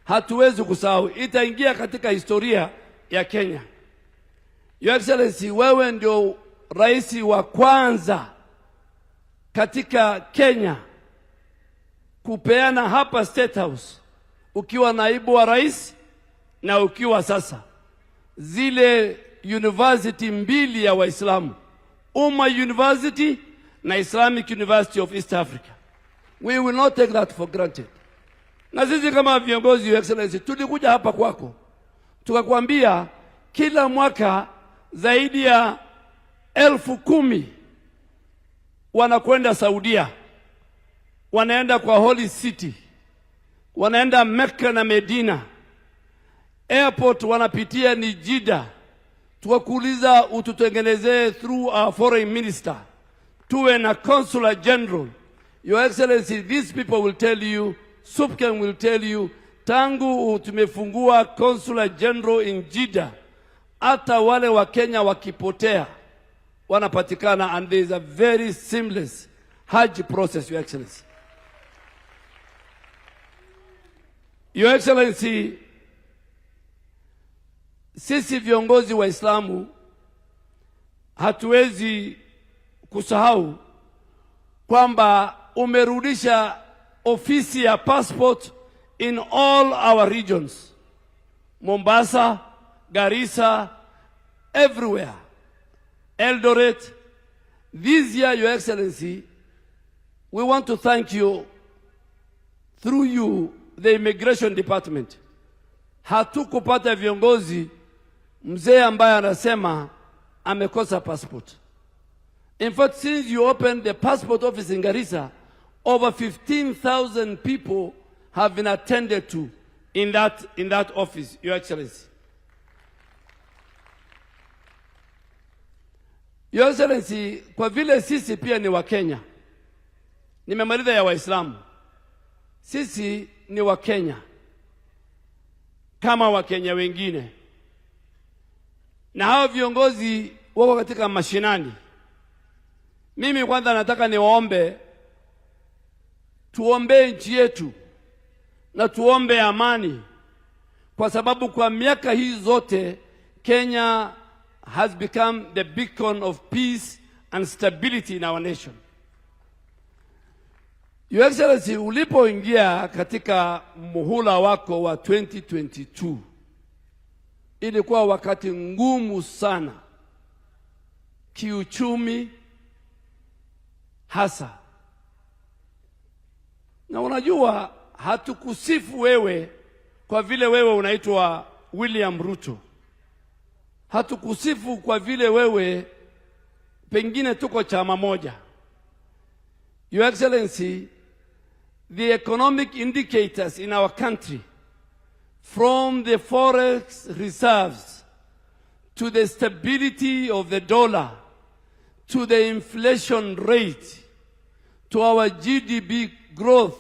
hatuwezi kusahau, itaingia katika historia ya Kenya. Your Excellency, wewe ndio rais wa kwanza katika Kenya kupeana hapa State House, ukiwa naibu wa rais na ukiwa sasa, zile university mbili ya Waislamu, University na Islamic University of East Africa. We will not take that for granted. Na sisi kama viongozi, Your Excellency, tulikuja hapa kwako tukakwambia kila mwaka zaidi ya 10,000 wanakwenda Saudia, wanaenda kwa Holy City, wanaenda Mecca na Medina, airport wanapitia ni Jeddah. Tukakuuliza ututengenezee through our foreign minister, tuwe na consular general. Your Excellency, these people will tell you, SUPKEM will tell you, tangu tumefungua consular general in Jeddah, hata wale wa Kenya wakipotea wanapatikana, and there is a very seamless Hajj process, Your Excellency. Your Excellency, sisi viongozi wa Islamu hatuwezi kusahau kwamba umerudisha ofisi ya passport in all our regions, Mombasa, Garissa, everywhere, Eldoret. This year, Your Excellency, we want to thank you, through you, the Immigration Department. Hatukupata viongozi mzee ambaye anasema amekosa passport. In fact, since you opened the passport office in Garissa, over 15,000 people have been attended to in that office, Your Excellency. Your Excellency, kwa vile sisi pia ni wa Kenya, nimemaliza ya Waislamu, sisi ni wa Kenya kama wa Kenya wengine, na hao viongozi wako katika mashinani. Mimi kwanza nataka niwaombe, tuombe nchi yetu na tuombe amani, kwa sababu kwa miaka hii zote Kenya has become the beacon of peace and stability in our nation. Your Excellency, ulipoingia katika muhula wako wa 2022, ilikuwa wakati ngumu sana kiuchumi hasa. Na unajua hatukusifu wewe kwa vile wewe unaitwa William Ruto. Hatukusifu kwa vile wewe pengine tuko chama moja. Your Excellency, the economic indicators in our country, from the forex reserves to the stability of the dollar, to the inflation rate, to our GDP growth,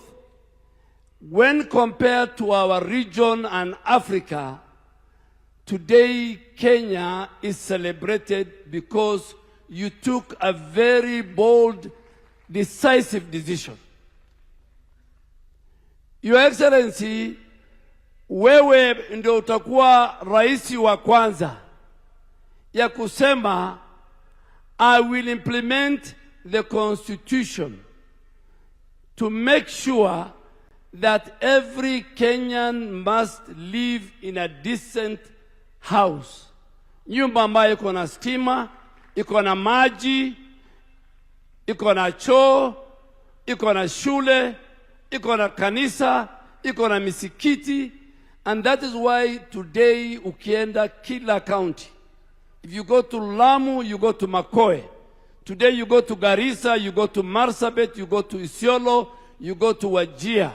when compared to our region and Africa, today Kenya is celebrated because you took a very bold, decisive decision. Your Excellency, wewe ndio utakuwa rais wa kwanza ya kusema I will implement the constitution to make sure that every Kenyan must live in a decent house. Nyumba ambayo iko na stima, iko na maji, iko na choo, iko na shule, iko na kanisa, iko na misikiti. And that is why today ukienda kila county, if you go to Lamu, you go to Makoe. Today you go to Garissa, you go to Marsabit, you go to Isiolo, you go to Wajir.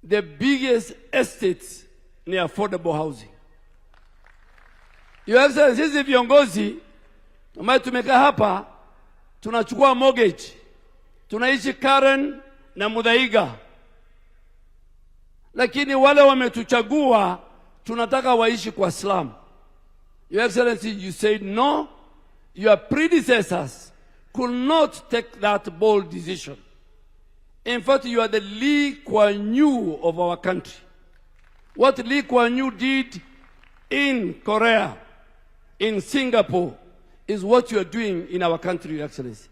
The biggest estates ni affordable housing. Your Excellency, sisi viongozi ambao tumekaa hapa tunachukua mortgage, tunaishi Karen na Muthaiga, lakini wale wametuchagua tunataka waishi kwa slum. Your Excellency, you said no. Your predecessors could not take that bold decision. In fact, you are the Lee Kuan Yew of our country. What Lee Kuan Yew did in Korea, in Singapore, is what you are doing in our country, Your Excellency.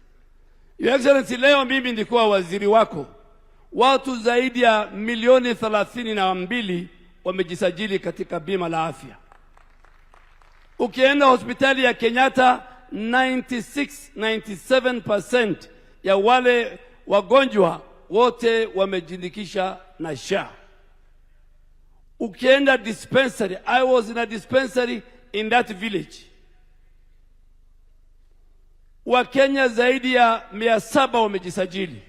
Your Excellency, leo mimi nilikuwa waziri wako. Watu zaidi ya milioni 32 wamejisajili katika bima la afya. Ukienda hospitali ya Kenyatta, 97% ya wale wagonjwa wote wamejindikisha na SHA. Ukienda dispensary, I was in a dispensary in that village. Wakenya zaidi ya 700 wamejisajili.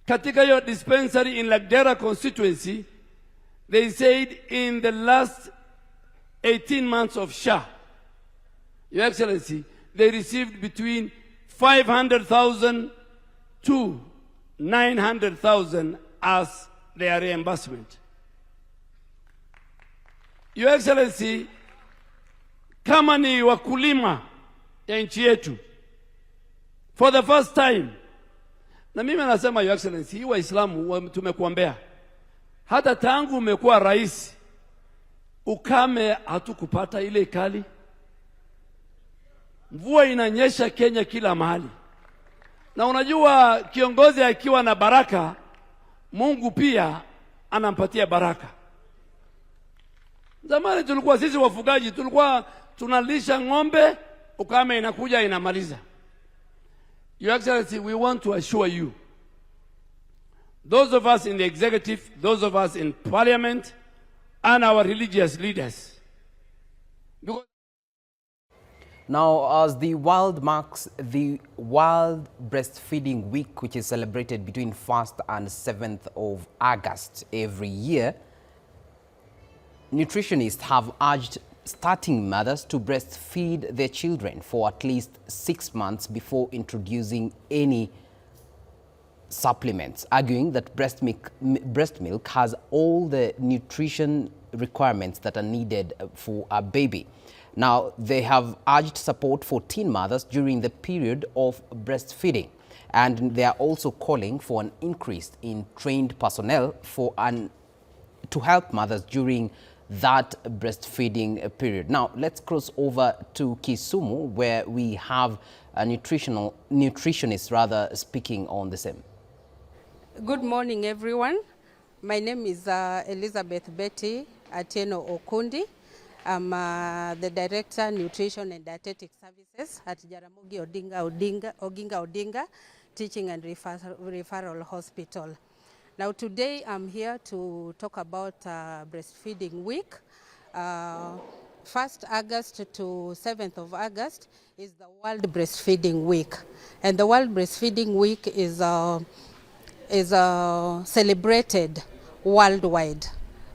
Katika hiyo dispensary in Lagdera constituency, they said in the last 18 months of SHA, Your Excellency, they received between 500,000 to 900,000 as their reimbursement. Your Excellency, kama ni wakulima ya nchi yetu, for the first time, na mimi nasema Your Excellency, hii Waislamu tumekuombea. Hata tangu umekuwa rais, ukame hatukupata ile kali. Mvua inanyesha Kenya kila mahali. Na unajua kiongozi akiwa na baraka, Mungu pia anampatia baraka. Zamani tulikuwa sisi wafugaji, tulikuwa tunalisha ng'ombe, ukame inakuja inamaliza. Your Excellency, we want to assure you, those of us in the executive, those of us in parliament, and our religious leaders. Because now, as the world marks the World Breastfeeding Week, which is celebrated between 1st and 7th of August every year, nutritionists have urged starting mothers to breastfeed their children for at least 6 months before introducing any supplements, arguing that breast milk has all the nutrition requirements that are needed for a baby. Now, they have urged support for teen mothers during the period of breastfeeding, and they are also calling for an increase in trained personnel to help mothers during that breastfeeding period. Now, let's cross over to Kisumu, where we have a nutritionist speaking on the same. Good morning, everyone. My name is Elizabeth Betty Atieno Okundi. I'm the Director, Nutrition and Dietetic Services at Jaramogi Oginga Odinga Teaching and Referral Hospital. Now today I'm here to talk about Breastfeeding Week. 1st August to 7th of August is the World Breastfeeding Week. And the World Breastfeeding Week is celebrated worldwide.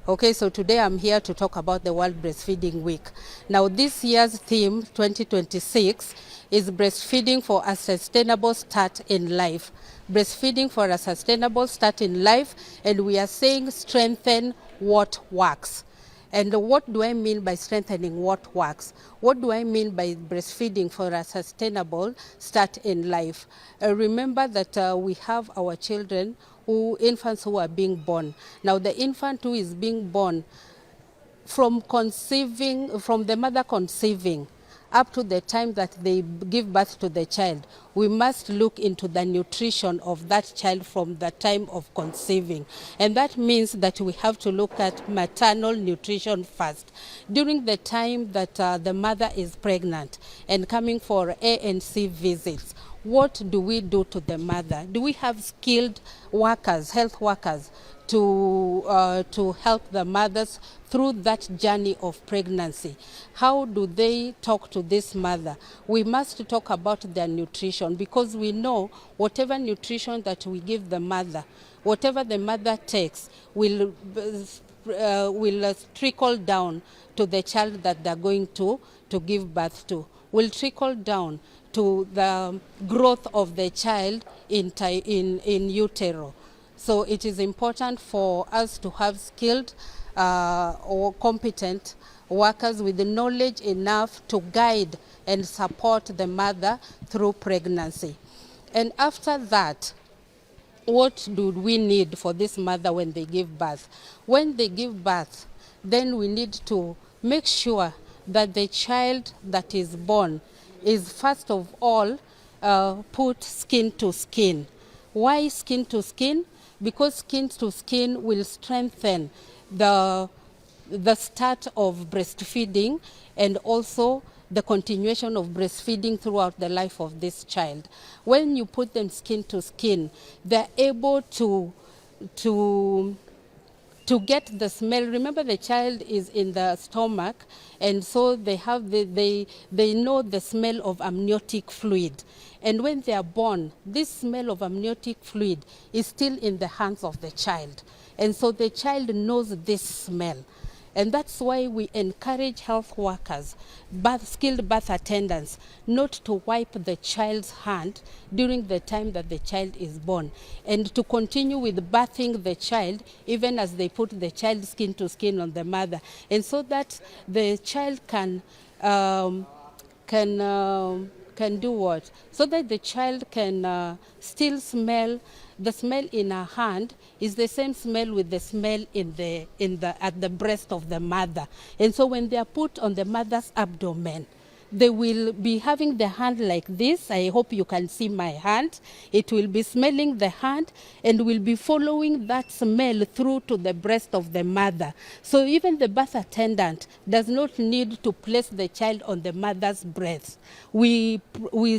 Okay, so today I'm here to talk about the World Breastfeeding Week. Now this year's theme, 2026, is breastfeeding for a sustainable start in life. Breastfeeding for a sustainable start in life, and we are saying strengthen what works. And what do I mean by strengthening what works? What do I mean by breastfeeding for a sustainable start in life? Remember that we have our children, infants who are being born. Now the infant who is being born, from the mother conceiving up to the time that they give birth to the child, we must look into the nutrition of that child from the time of conceiving. And that means that we have to look at maternal nutrition first. During the time that the mother is pregnant and coming for A and C visits, what do we do to the mother? Do we have skilled workers, health workers, to help the mothers through that journey of pregnancy? How do they talk to this mother? We must talk about their nutrition, because we know whatever nutrition that we give the mother, whatever the mother takes will trickle down to the child that they're going to give birth to, will trickle down to the growth of the child in utero. So it is important for us to have skilled or competent workers with the knowledge enough to guide and support the mother through pregnancy. And after that, what do we need for this mother when they give birth? When they give birth, then we need to make sure that the child that is born is first of all put skin to skin. Why skin to skin? Because skin to skin will strengthen the start of breastfeeding and also the continuation of breastfeeding throughout the life of this child. When you put them skin to skin, they're able to get the smell. Remember, the child is in the stomach, and so they have they know the smell of amniotic fluid. And when they are born, this smell of amniotic fluid is still in the hands of the child. And so the child knows this smell. And that's why we encourage health workers, skilled birth attendants, not to wipe the child's hand during the time that the child is born, and to continue with birthing the child even as they put the child skin to skin on the mother, and so that the child can do what? So that the child can still smell. The smell in her hand is the same smell with the smell at the breast of the mother. And so when they are put on the mother's abdomen, they will be having the hand like this. I hope you can see my hand. It will be smelling the hand and will be following that smell through to the breast of the mother. So even the birth attendant does not need to place the child on the mother's breast. We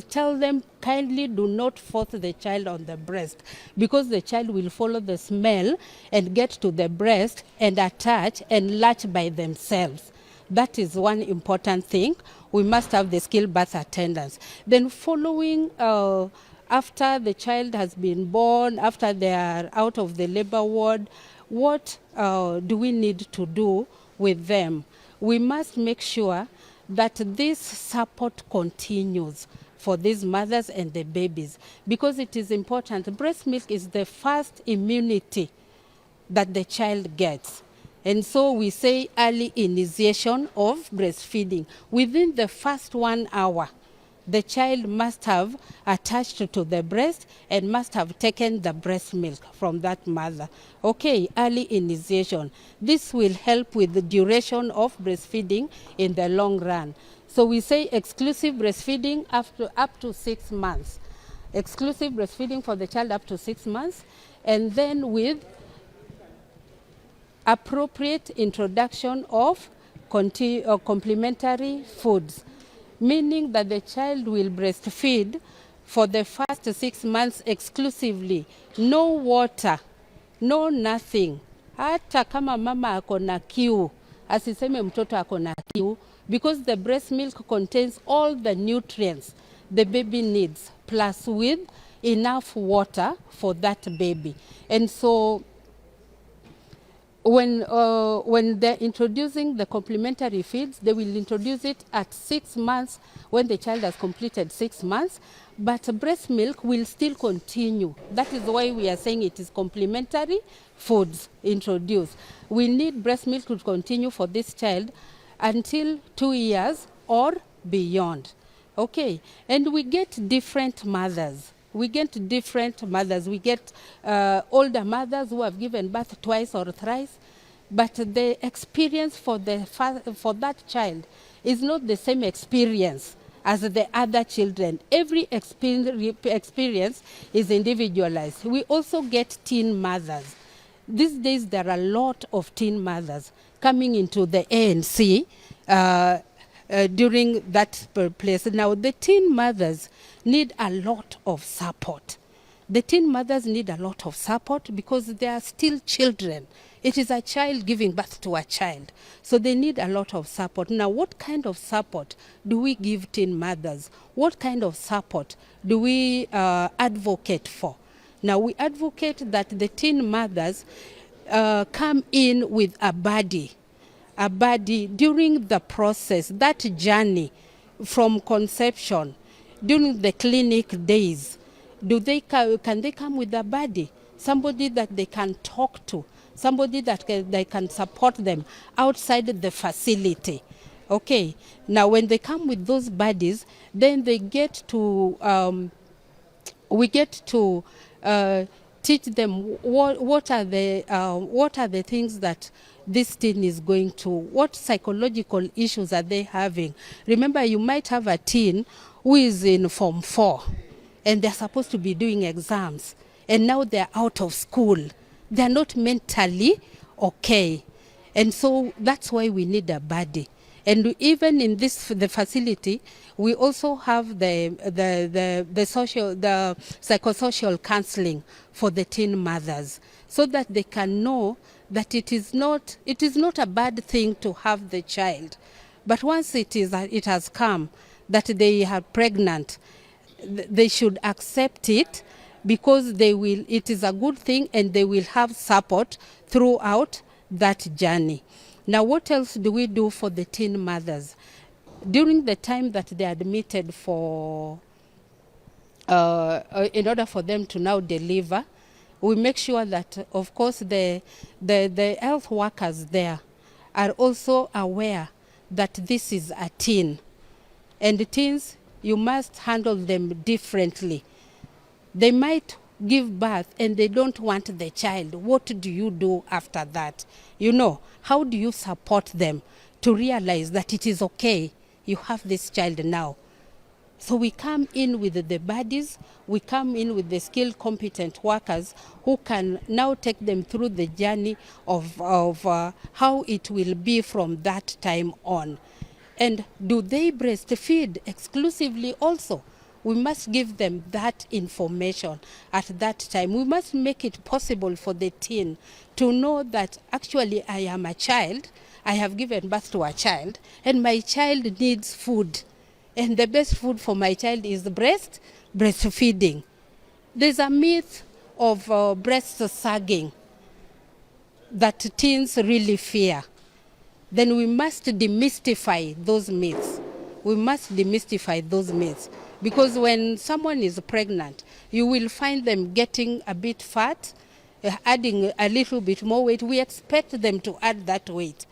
tell them, kindly do not force the child on the breast, because the child will follow the smell and get to the breast and attach and latch by themselves. That is one important thing. We must have the skilled birth attendants. Then following, after the child has been born, after they are out of the labor ward, what do we need to do with them? We must make sure that this support continues for these mothers and the babies, because it is important. Breast milk is the first immunity that the child gets. And so we say early initiation of breastfeeding. Within the first 1 hour, the child must have attached to the breast and must have taken the breast milk from that mother. Okay, early initiation. This will help with the duration of breastfeeding in the long run. So we say exclusive breastfeeding up to 6 months. Exclusive breastfeeding for the child up to 6 months, and then with appropriate introduction of complementary foods, meaning that the child will breastfeed for the first 6 months exclusively. No water, no nothing. Hata kama mama ako na kiu, asiseme mtoto ako na kiu, because the breast milk contains all the nutrients the baby needs, plus with enough water for that baby. And so when they're introducing the complementary feeds, they will introduce it at 6 months when the child has completed 6 months, but breast milk will still continue. That is why we are saying it is complementary foods introduced. We need breast milk to continue for this child until 2 years or beyond. Okay, and we get different mothers. We get different mothers. We get older mothers who have given birth twice or thrice, but the experience for that child is not the same experience as the other children. Every experience is individualized. We also get teen mothers. These days there are a lot of teen mothers coming into the ANC during that place. Now the teen mothers need a lot of support. The teen mothers need a lot of support because they are still children. It is a child giving birth to a child. So they need a lot of support. Now, what kind of support do we give teen mothers? What kind of support do we advocate for? Now, we advocate that the teen mothers come in with a buddy during the process, that journey from conception, during the clinic days. Can they come with a buddy? Somebody that they can talk to, somebody that they can support them outside the facility. Okay, now when they come with those buddies, then they get to, we get to teach them what are the things that this teen is going through, what psychological issues are they having. Remember, you might have a teen who is in Form 4 and they're supposed to be doing exams, and now they're out of school. They're not mentally okay. And so that's why we need a buddy. And even in the facility, we also have the psychosocial counseling for the teen mothers, so that they can know that it is not a bad thing to have the child. But once it has come that they are pregnant, they should accept it, because it is a good thing, and they will have support throughout that journey. Now, what else do we do for the teen mothers? During the time that they are admitted in order for them to now deliver, we make sure that, of course, the health workers there are also aware that this is a teen. And the teens, you must handle them differently. They might give birth and they don't want the child. What do you do after that? You know, how do you support them to realize that it is okay, you have this child now? So we come in with the buddies, we come in with the skilled, competent workers who can now take them through the journey of how it will be from that time on. And do they breastfeed exclusively also? We must give them that information at that time. We must make it possible for the teen to know that actually I am a child, I have given birth to a child, and my child needs food. And the best food for my child is breastfeeding. There's a myth of breast sagging that teens really fear. Then we must demystify those myths. We must demystify those myths. Because when someone is pregnant, you will find them getting a bit fat, adding a little bit more weight. We expect them to add that weight.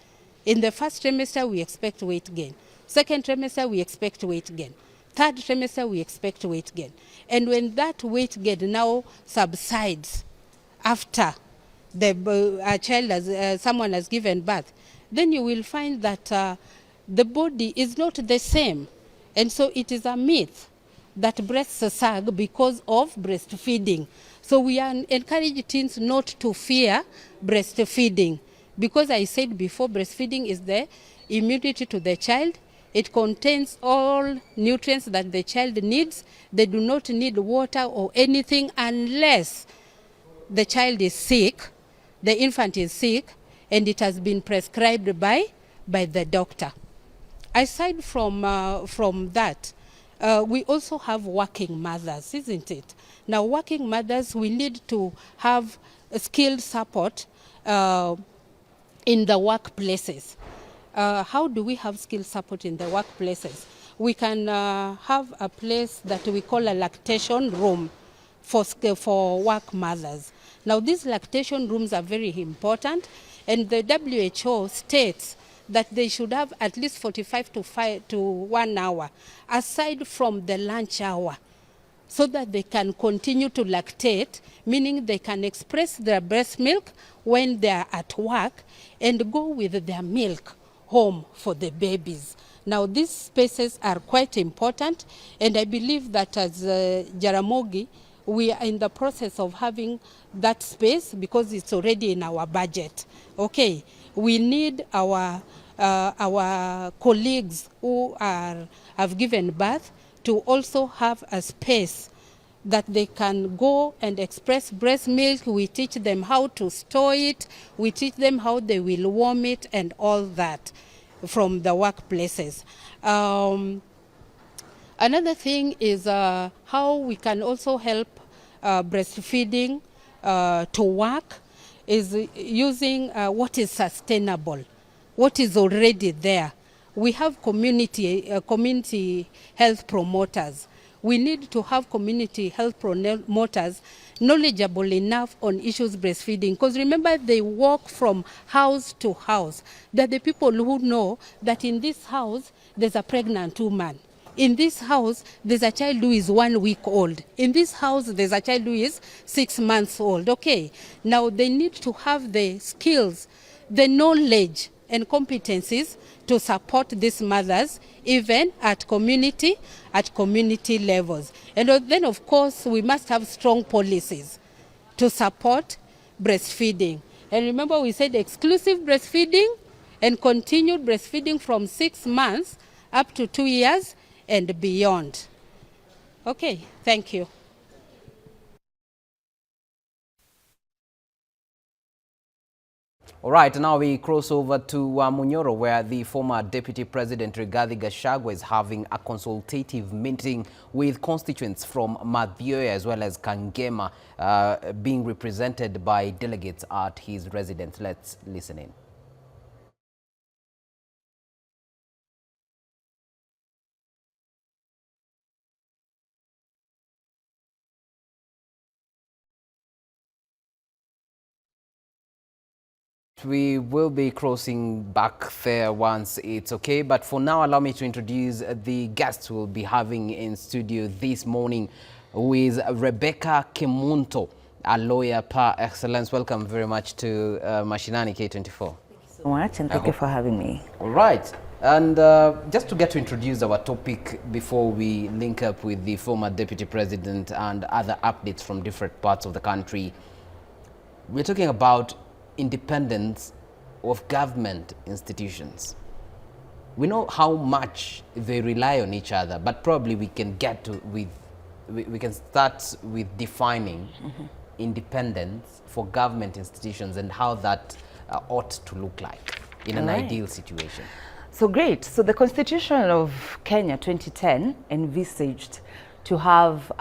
In the first trimester, we expect weight gain. Second trimester, we expect weight gain. Third trimester, we expect weight gain. And when that weight gain now subsides after someone has given birth, then you will find that the body is not the same. And so it is a myth that breasts sag because of breastfeeding. So we encourage teens not to fear breastfeeding, because I said before, breastfeeding is the immunity to the child. It contains all nutrients that the child needs. They do not need water or anything unless the child is sick, the infant is sick, and it has been prescribed by the doctor. Aside from that, we also have working mothers, isn't it? Now, working mothers, we need to have skilled support in the workplaces. How do we have skilled support in the workplaces? We can have a place that we call a lactation room for work mothers. Now, these lactation rooms are very important, and the WHO states that they should have at least 45 to 1 hour aside from the lunch hour, so that they can continue to lactate, meaning they can express their breast milk when they are at work and go with their milk home for the babies. Now, these spaces are quite important, and I believe that as Jaramogi, we are in the process of having that space because it's already in our budget. Okay, we need our colleagues who have given birth to also have a space that they can go and express breast milk. We teach them how to store it. We teach them how they will warm it and all that from the workplaces. Another thing is how we can also help breastfeeding to work is using what is sustainable, what is already there. We have community health promoters. We need to have community health promoters knowledgeable enough on issues breastfeeding, because remember, they walk from house to house. They're the people who know that in this house there's a pregnant woman. In this house, there's a child who is 1 week old. In this house, there's a child who is 6 months old. Okay, now they need to have the skills, the knowledge and competencies to support these mothers, even at community levels. And then, of course, we must have strong policies to support breastfeeding. And remember, we said exclusive breastfeeding and continued breastfeeding from 6 months up to 2 years and beyond. Okay, thank you. All right, now we cross over to Munyoro, where the former Deputy President Rigathi Gachagua is having a consultative meeting with constituents from Mathioya as well as Kangema, being represented by delegates at his residence. Let's listen in. We will be crossing back there once it's okay, but for now allow me to introduce the guests we'll be having in studio this morning, who is Rebecca Kimunto, a lawyer par excellence. Welcome very much to Mashinani K24. Thank you so much, and thank you for having me. All right, and just to get to introduce our topic before we link up with the former Deputy President and other updates from different parts of the country, we're talking about independence of government institutions. We know how much they rely on each other, but probably we can get to we can start with defining independence for government institutions and how that ought to look like in an ideal situation. So great. So the Constitution of Kenya 2010 envisaged to have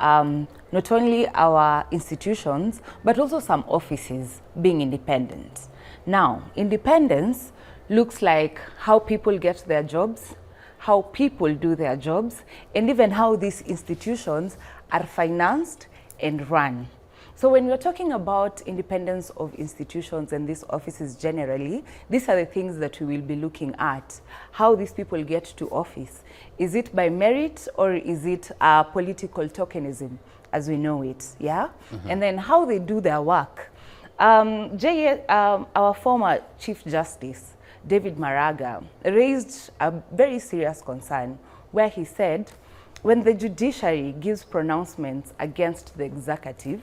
not only our institutions, but also some offices being independent. Now, independence looks like how people get their jobs, how people do their jobs, and even how these institutions are financed and run. So when we're talking about independence of institutions and these offices generally, these are the things that we will be looking at. How these people get to office. Is it by merit or is it political tokenism as we know it, yeah? And then how they do their work. Our former Chief Justice, David Maraga, raised a very serious concern where he said, when the judiciary gives pronouncements against the executive,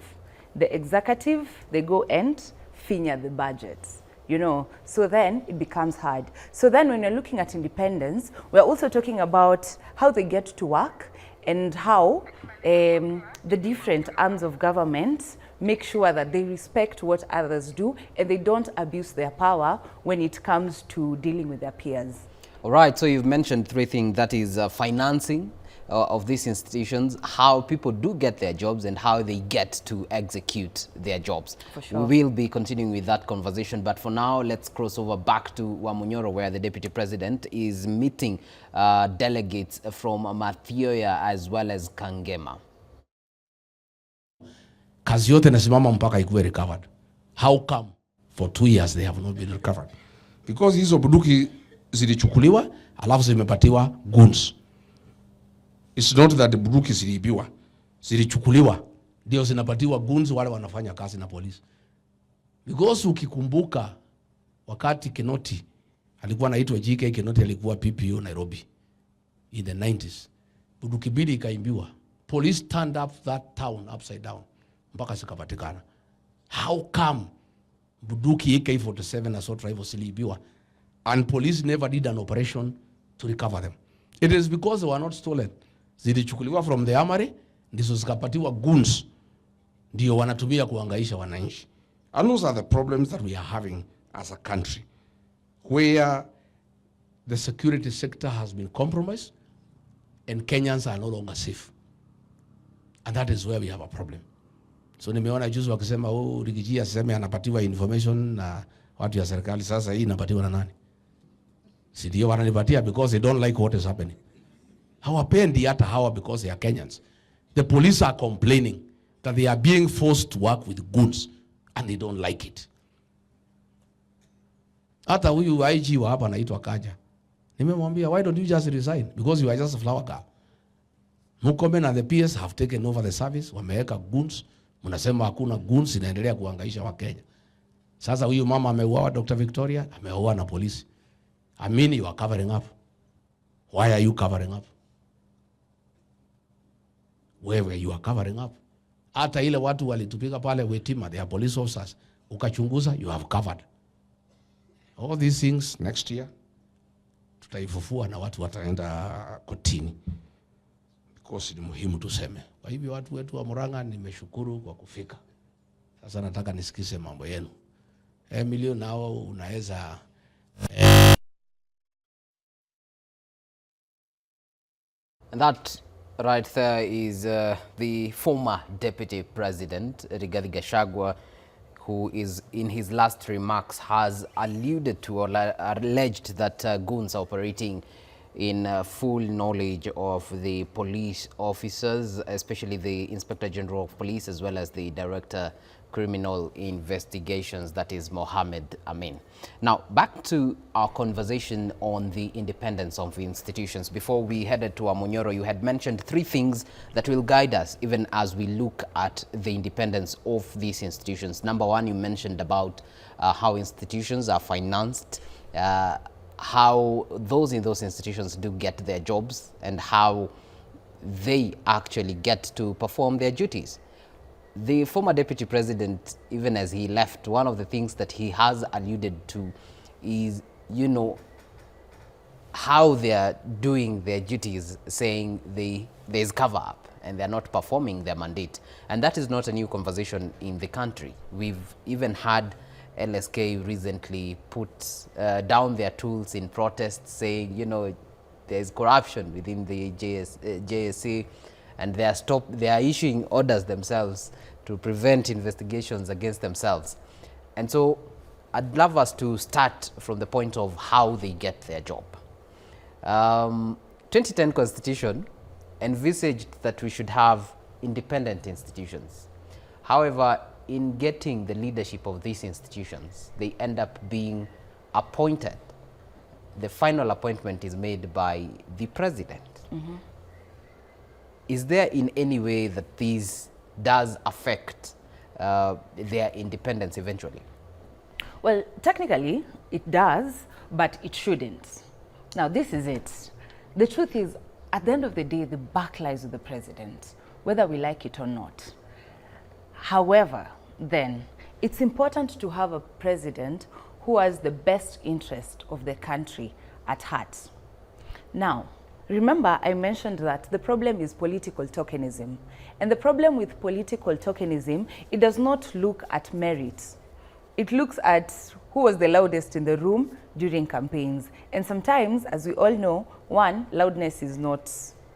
they go and finger the budgets, you know, so then it becomes hard. So then when you're looking at independence, we're also talking about how they get to work and how the different arms of government make sure that they respect what others do and they don't abuse their power when it comes to dealing with their peers. All right, so you've mentioned three things, that is financing of these institutions, how people do get their jobs and how they get to execute their jobs. For sure. We will be continuing with that conversation, but for now, let's cross over back to Wamunyoro, where the Deputy President is meeting delegates from Mathioya as well as Kangema. Kazi yote nasimama mpaka ikuwe recovered. How come for 2 years they have not been recovered? Because hizo bunduki zilichukuliwa alafu zimepatiwa guns. It's not that the bunduki ziliibiwa, zilichukuliwa ndio zinapatiwa guns wale wanafanya kazi na polisi. Because ukikumbuka wakati Kinoti alikuwa anaitwa GK Kinoti, alikuwa PPO Nairobi in the 90s, bunduki mbili ikaimbiwa. Police turned up that town upside down mpaka zikapatikana. How come bunduki AK-47 assault rifles ziliibiwa and police never did an operation to recover them? It is because they were not stolen. Zilichukuliwa from the armory, ndizo zikapatiwa guns, ndio wanatumia kuangaisha wananchi. And those are the problems that we are having as a country, where the security sector has been compromised and Kenyans are no longer safe. And that is where we have a problem. So nimeona juzi wakisema Rigiji aseme anapatiwa information na watu ya serikali. Sasa hii inapatiwa na nani? Si ndio wananipatia because they don't like what is happening. Hawapendi hata hawa because they are Kenyans. The police are complaining that they are being forced to work with guns and they don't like it. Hata huyu IG wa hapa anaitwa Kaja, nimemwambia why don't you just resign, because you are just a flower girl. Murkomen and the PS have taken over the service, wameweka goons, mnasema hakuna goons, inaendelea kuhangaisha Wakenya. Sasa huyu mama ameuawa, Dr. Victoria, ameuawa na polisi. I mean, you are covering up. Why are you covering up? Where you are covering up? Hata ile watu walitupiga pale Wetima, they are police officers. Ukachunguza, you have covered. All these things next year, tutaifufua na watu wataenda kotini. Because ni muhimu tuseme. Kwa hivyo watu wetu wa Murang'a, nimeshukuru kwa kufika. Sasa nataka nisikize mambo yenu. Emilio, nao unaweza And that right there is the former Deputy President, Rigathi Gachagua, who is in his last remarks has alluded to or alleged that goons are operating in full knowledge of the police officers, especially the Inspector General of Police as well as the Director Criminal Investigations, that is Mohammed Amin. Now, back to our conversation on the independence of institutions. Before we headed to Amunyoro, you had mentioned three things that will guide us even as we look at the independence of these institutions. Number one, you mentioned about how institutions are financed, how those in those institutions do get their jobs, and how they actually get to perform their duties. The former Deputy President, even as he left, one of the things that he has alluded to is, you know, how they are doing their duties, saying there's cover-up and they're not performing their mandate. And that is not a new conversation in the country. We've even had LSK recently put down their tools in protest, saying, you know, there's corruption within the JSA, and they are issuing orders themselves to prevent investigations against themselves. And so I'd love us to start from the point of how they get their job. 2010 Constitution envisaged that we should have independent institutions. However, in getting the leadership of these institutions, they end up being appointed. The final appointment is made by the president. Mm-hmm. Is there in any way that this does affect their independence eventually? Well, technically it does, but it shouldn't. Now, this is it. The truth is, at the end of the day, the buck lies with the president, whether we like it or not. However, then, it's important to have a president who has the best interest of the country at heart. Now, remember I mentioned that the problem is political tokenism. And the problem with political tokenism, it does not look at merit. It looks at who was the loudest in the room during campaigns. And sometimes, as we all know, one, loudness is not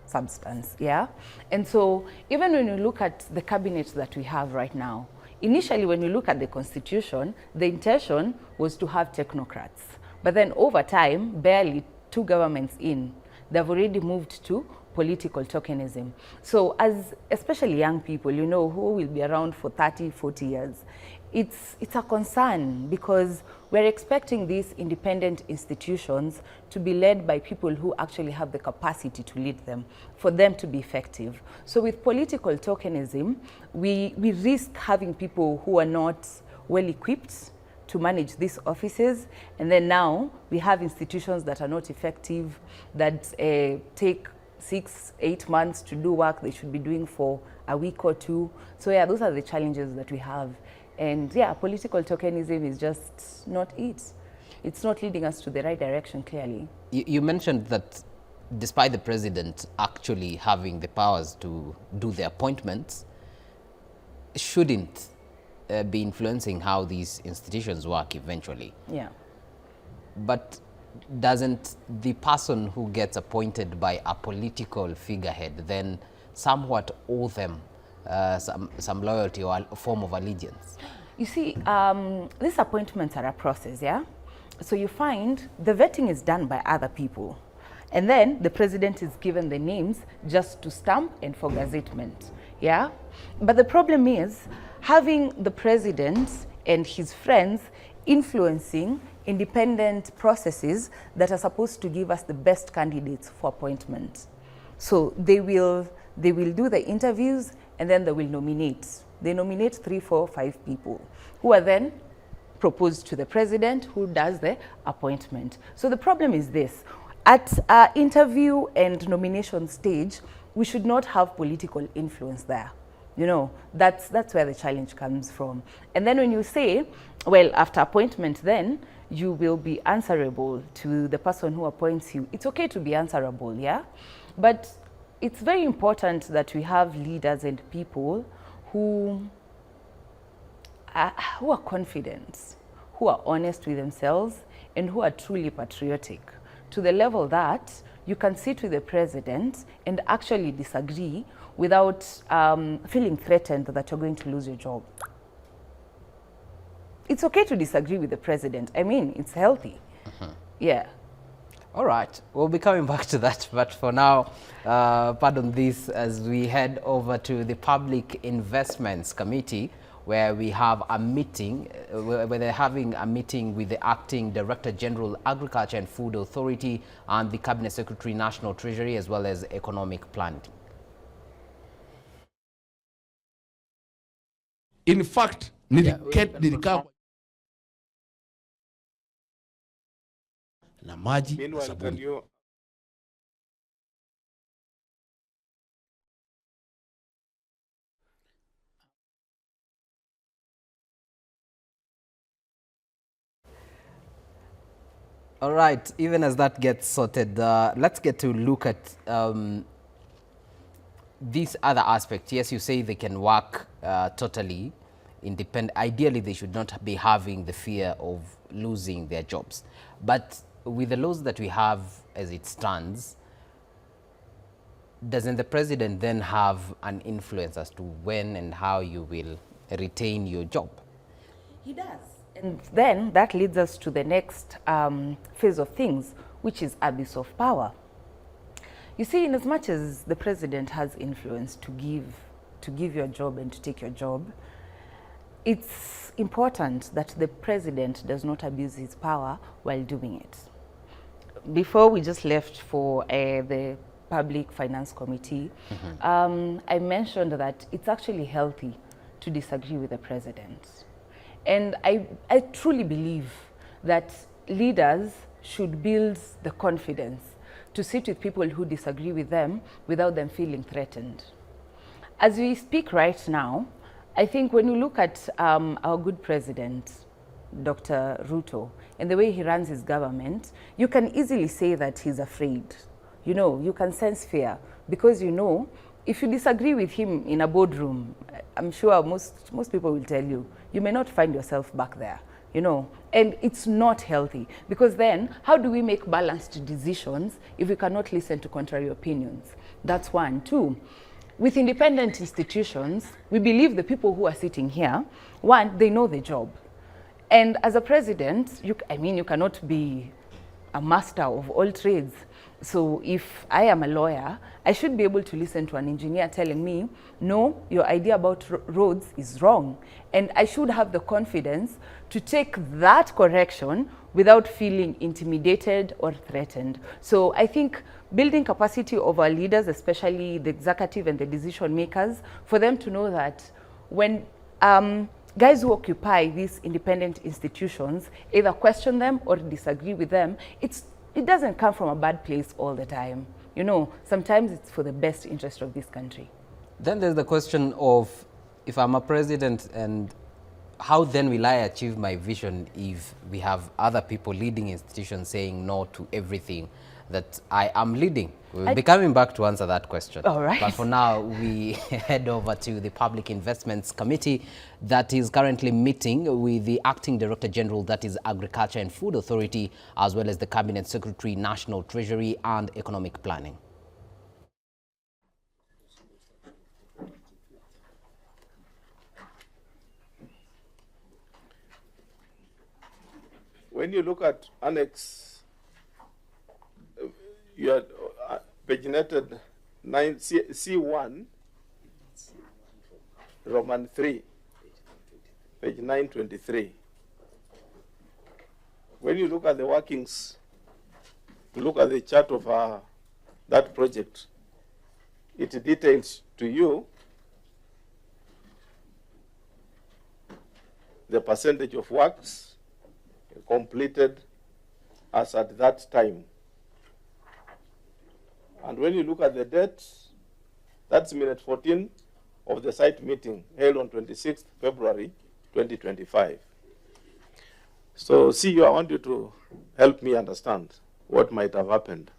substance, yeah? And so even when you look at the cabinet that we have right now, initially when you look at the constitution, the intention was to have technocrats. But then over time, barely 2 governments in, they've already moved to political tokenism. So as especially young people, you know, who will be around for 30, 40 years, it's a concern because we're expecting these independent institutions to be led by people who actually have the capacity to lead them, for them to be effective. So with political tokenism, we risk having people who are not well equipped to manage these offices, and then now we have institutions that are not effective, that take 6-8 months to do work they should be doing for a week or 2. So yeah, those are the challenges that we have. And yeah, political tokenism is just not it. It's not leading us to the right direction, clearly. You mentioned that despite the president actually having the powers to do the appointments, shouldn't be influencing how these institutions work eventually. Yeah. But doesn't the person who gets appointed by a political figurehead then somewhat owe them some loyalty or a form of allegiance? You see, these appointments are a process, yeah? So you find the vetting is done by other people. And then the president is given the names just to stamp and for gazettement, yeah? But the problem is having the president and his friends influencing independent processes that are supposed to give us the best candidates for appointment. So they will They will do the interviews and then they will nominate. They nominate 3, 4, 5 people who are then proposed to the president, who does the appointment. So the problem is this: at interview and nomination stage, we should not have political influence there. You know, that's where the challenge comes from. And then when you say, well, after appointment, then you will be answerable to the person who appoints you. It's okay to be answerable, yeah? But it's very important that we have leaders and people who are confident, who are honest with themselves, and who are truly patriotic, to the level that you can sit with the president and actually disagree without feeling threatened that you're going to lose your job. It's okay to disagree with the president. I mean, it's healthy. Yeah. All right, we'll be coming back to that, but for now, pardon this as we head over to the Public Investments Committee, where we have a meeting, where they're having a meeting with the Acting Director General, Agriculture and Food Authority, and the Cabinet Secretary, National Treasury, as well as Economic Planning. In fact, nilikaa na maji na sabuni. All right, even as that gets sorted, let's get to look at these other aspects. Yes, you say they can work totally independent. Ideally, they should not be having the fear of losing their jobs. But with the laws that we have as it stands, doesn't the president then have an influence as to when and how you will retain your job? He does. And then that leads us to the next phase of things, which is abuse of power. You see, in as much as the president has influence to give you a job and to take your job, it's important that the president does not abuse his power while doing it. Before we just left for the Public Finance Committee, I mentioned that it's actually healthy to disagree with the president. And I truly believe that leaders should build the confidence to sit with people who disagree with them without them feeling threatened. As we speak right now, I think when you look at our good president, Dr. Ruto, and the way he runs his government, you can easily say that he's afraid. You know, you can sense fear because, you know, if you disagree with him in a boardroom, I'm sure most people will tell you, you may not find yourself back there, you know, and it's not healthy because then how do we make balanced decisions if we cannot listen to contrary opinions? That's one. Two, with independent institutions, we believe the people who are sitting here, one, they know the job. And as a president, you cannot be a master of all trades. So if I am a lawyer, I should be able to listen to an engineer telling me, no, your idea about roads is wrong. And I should have the confidence to take that correction without feeling intimidated or threatened. So I think building capacity of our leaders, especially the executive and the decision makers, for them to know that when guys who occupy these independent institutions either question them or disagree with them, it doesn't come from a bad place all the time. You know, sometimes it's for the best interest of this country. Then there's the question of, if I'm a president, and how then will I achieve my vision if we have other people leading institutions saying no to everything that I am leading? We'll be coming back to answer that question. All right. But for now, we head over to the Public Investments Committee that is currently meeting with the Acting Director General, that is Agriculture and Food Authority, as well as the Cabinet Secretary, National Treasury and Economic Planning. When you look at Annex, you are paginated C1, Roman 3, page 923. When you look at the workings, you look at the chart of that project, it details to you the percentage of works completed as at that time. And when you look at the date, that's minute 14 of the site meeting held on 26th February 2025. So, CEO, I want you to help me understand what might have happened.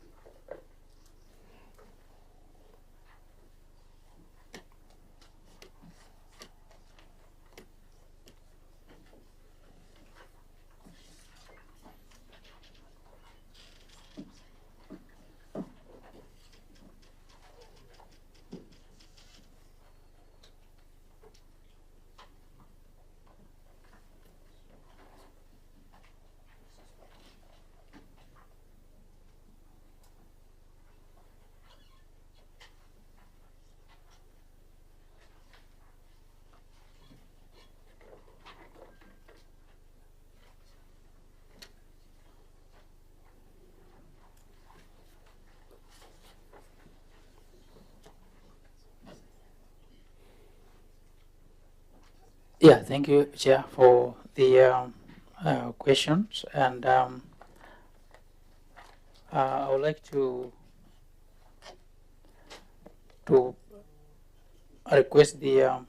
Yeah, thank you, Chair, for the questions. And I would like to request the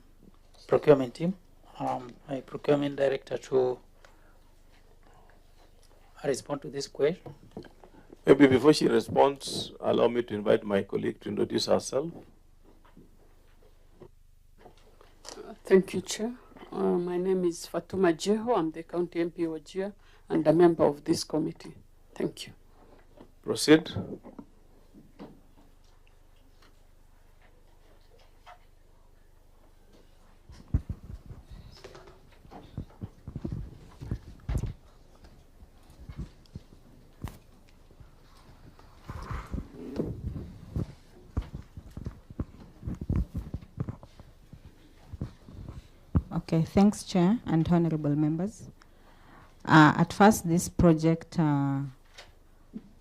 procurement team, my procurement director, to respond to this question. Maybe before she responds, allow me to invite my colleague to introduce herself. Thank you, Chair. My name is Fatuma Jeho. I'm the County MP Wajir and a member of this committee. Thank you. Proceed. Okay, thanks, Chair and honorable members. At first, this project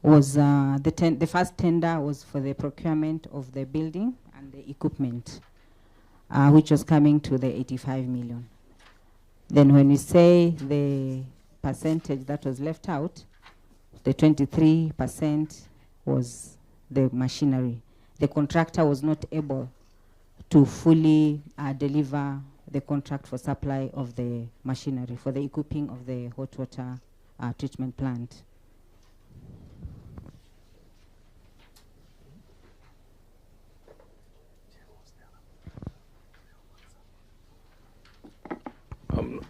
was the first tender was for the procurement of the building and the equipment, which was coming to the 85 million. Then when we say the percentage that was left out, the 23% was the machinery. The contractor was not able to fully deliver the contract for supply of the machinery for the equipping of the hot water treatment plant.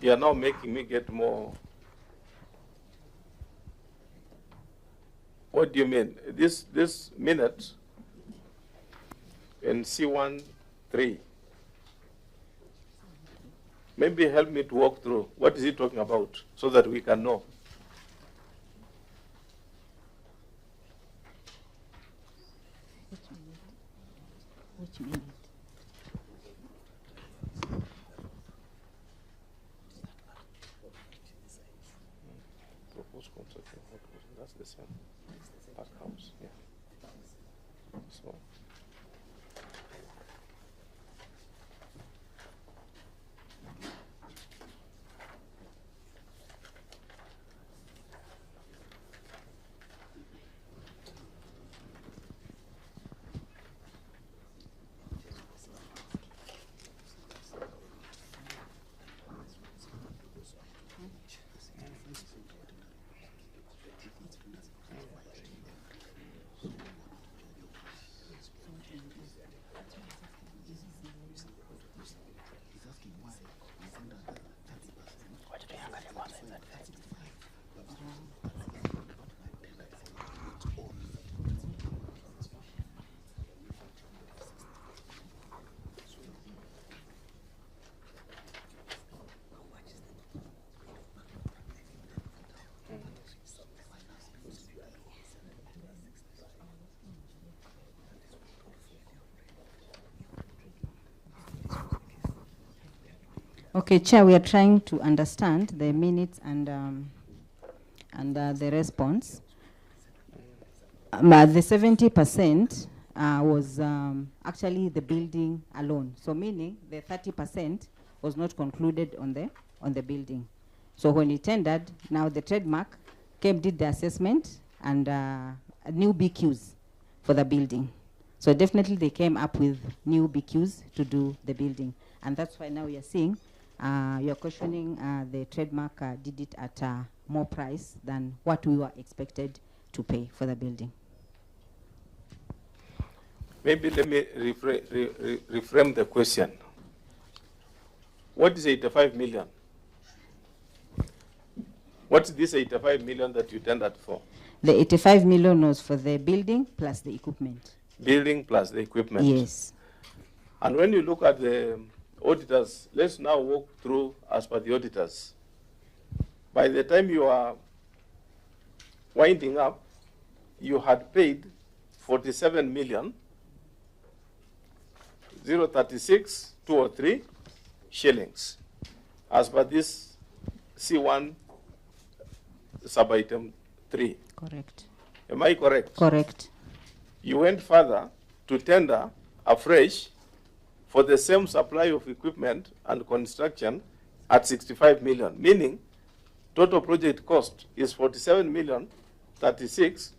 You are now making me get more. What do you mean? This minute in C13. Maybe help me to walk through. What is he talking about so that we can know? Which minute? Proposed concept. That's the same. Park house. Yeah. So. Okay, Chair, we are trying to understand the minutes and the response. The 70% was actually the building alone. So meaning the 30% was not concluded on the building. So when he tendered, now the trademark came, did the assessment, and new BQs for the building. So definitely they came up with new BQs to do the building. And that's why now you're seeing, you're questioning the trademark did it at more price than what we were expected to pay for the building. Maybe let me reframe the question. What is 85 million? What's this 85 million that you tendered for? The 85 million was for the building plus the equipment. Building plus the equipment? Yes. And when you look at the auditors, let's now walk through as per the auditors. By the time you are winding up, you had paid 47 million 036,203 shillings as per this C1 sub-item 3. Correct. Am I correct? Correct. You went further to tender afresh for the same supply of equipment and construction at 65 million, meaning total project cost is 47 million 36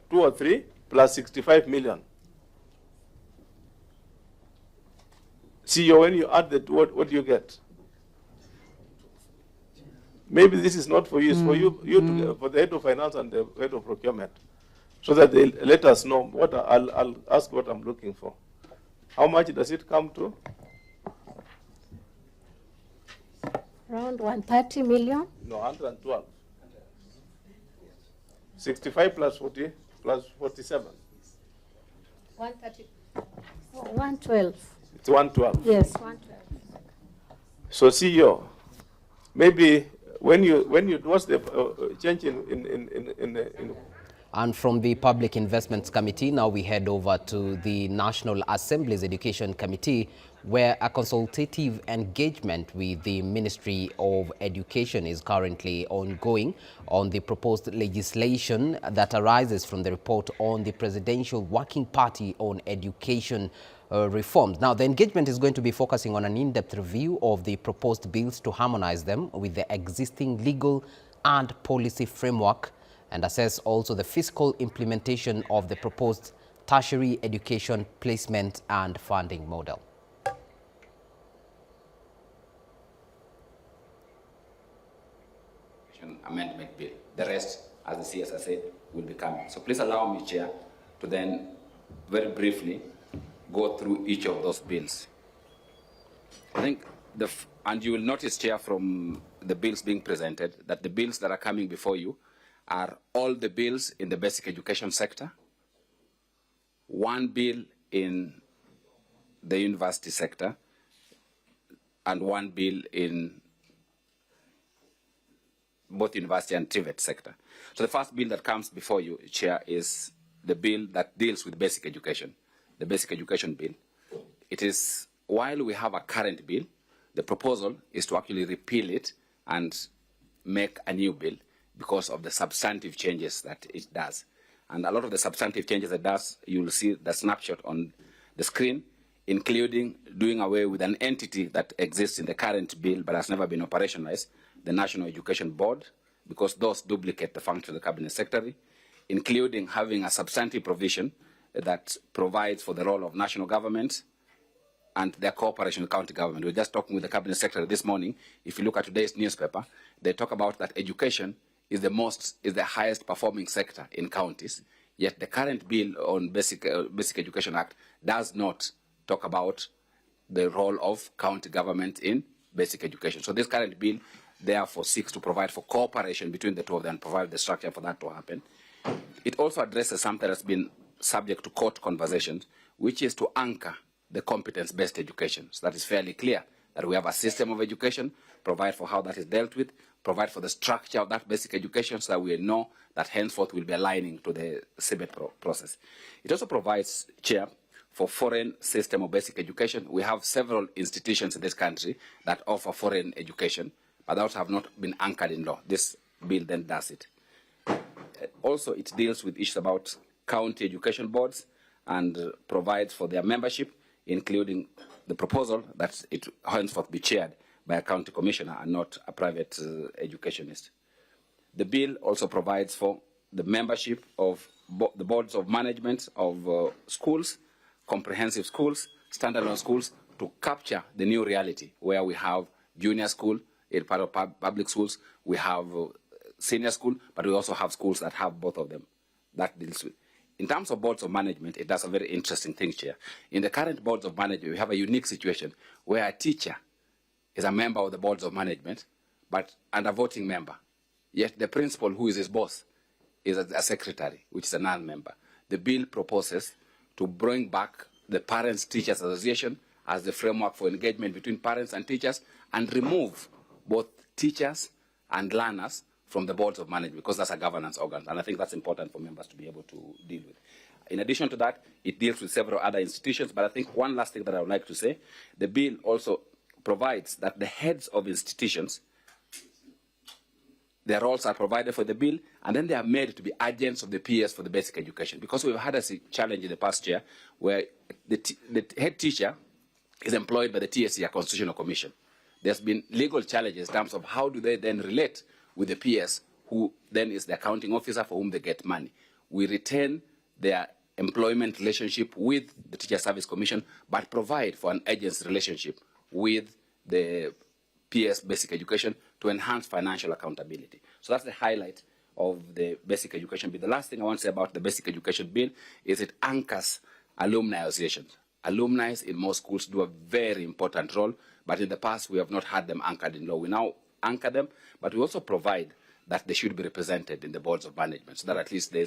203 plus 65 million. See, when you add that, what do you get? Maybe this is not for you, it's for you for the head of finance and the head of procurement, so that they let us know what I'll ask what I'm looking for. How much does it come to? Around 130 million. No, 112. 65 plus 40 plus 47. 130. Oh, 112. It's 112. Yes, 112. So CEO, maybe when you what's the change in And from the Public Investments Committee, now we head over to the National Assembly's Education Committee, where a consultative engagement with the Ministry of Education is currently ongoing on the proposed legislation that arises from the report on the Presidential Working Party on Education reforms. Now, the engagement is going to be focusing on an in-depth review of the proposed bills to harmonize them with the existing legal and policy framework, and assess also the fiscal implementation of the proposed tertiary education placement and funding model. Amendment bill. The rest, as the CS has said, will be coming. So please allow me, Chair, to then very briefly go through each of those bills. I think and you will notice, Chair, from the bills being presented, that the bills that are coming before you are all the bills in the basic education sector, one bill in the university sector, and one bill in both university and TVET sector. So the first bill that comes before you, Chair, is the bill that deals with basic education, the basic education bill. It is, while we have a current bill, the proposal is to actually repeal it and make a new bill because of the substantive changes that it does. And a lot of the substantive changes it does, you will see the snapshot on the screen, including doing away with an entity that exists in the current bill but has never been operationalized, the National Education Board, because those duplicate the function of the Cabinet Secretary, including having a substantive provision that provides for the role of national government and their cooperation with county government. We were just talking with the Cabinet Secretary this morning. If you look at today's newspaper, they talk about that education is the highest performing sector in counties, yet the current bill on Basic Education Act does not talk about the role of county government in basic education. So this current bill therefore seeks to provide for cooperation between the two of them and provide the structure for that to happen. It also addresses something that's been subject to court conversations, which is to anchor the competence-based education. So that is fairly clear that we have a system of education, provide for how that is dealt with, provide for the structure of that basic education so that we know that henceforth we'll be aligning to the CBET process. It also provides, Chair, for foreign system of basic education. We have several institutions in this country that offer foreign education, but those have not been anchored in law. This bill then does it. Also, it deals with issues about county education boards and provides for their membership, including the proposal that it henceforth be chaired by a county commissioner and not a private educationist. The bill also provides for the membership of the boards of management of schools, comprehensive schools, standalone schools, to capture the new reality where we have junior school in part of public schools, we have senior school, but we also have schools that have both of them. That deals with. In terms of boards of management, it does a very interesting thing here. In the current boards of management, we have a unique situation where a teacher is a member of the boards of management, and a voting member. Yet the principal, who is his boss, is a secretary, which is a non-member. The bill proposes to bring back the Parents Teachers Association as the framework for engagement between parents and teachers, and remove both teachers and learners from the boards of management, because that's a governance organ, and I think that's important for members to be able to deal with. In addition to that, it deals with several other institutions, but I think one last thing that I would like to say, the bill also provides that the heads of institutions, their roles are provided for the bill, and then they are made to be agents of the PS for the basic education. Because we've had a challenge in the past year where the head teacher is employed by the TSC, a constitutional commission. There's been legal challenges in terms of how do they then relate with the PS, who then is the accounting officer for whom they get money. We retain their employment relationship with the Teacher Service Commission, but provide for an agent's relationship with the PS Basic Education to enhance financial accountability. So that's the highlight of the Basic Education Bill. The last thing I want to say about the Basic Education Bill is it anchors alumni associations. Alumni in most schools do a very important role, but in the past we have not had them anchored in law. We now anchor them, but we also provide that they should be represented in the boards of management, so that at least they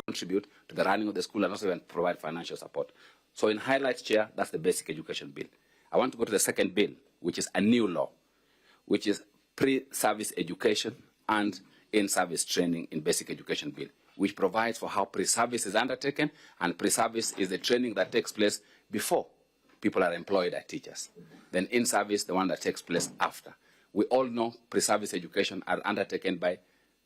contribute to the running of the school and also even provide financial support. So in highlights, Chair, that's the Basic Education Bill. I want to go to the second bill, which is a new law, which is pre-service education and in-service training in Basic Education Bill, which provides for how pre-service is undertaken, and pre-service is the training that takes place before people are employed as teachers. Then in-service, the one that takes place after. We all know pre-service education are undertaken by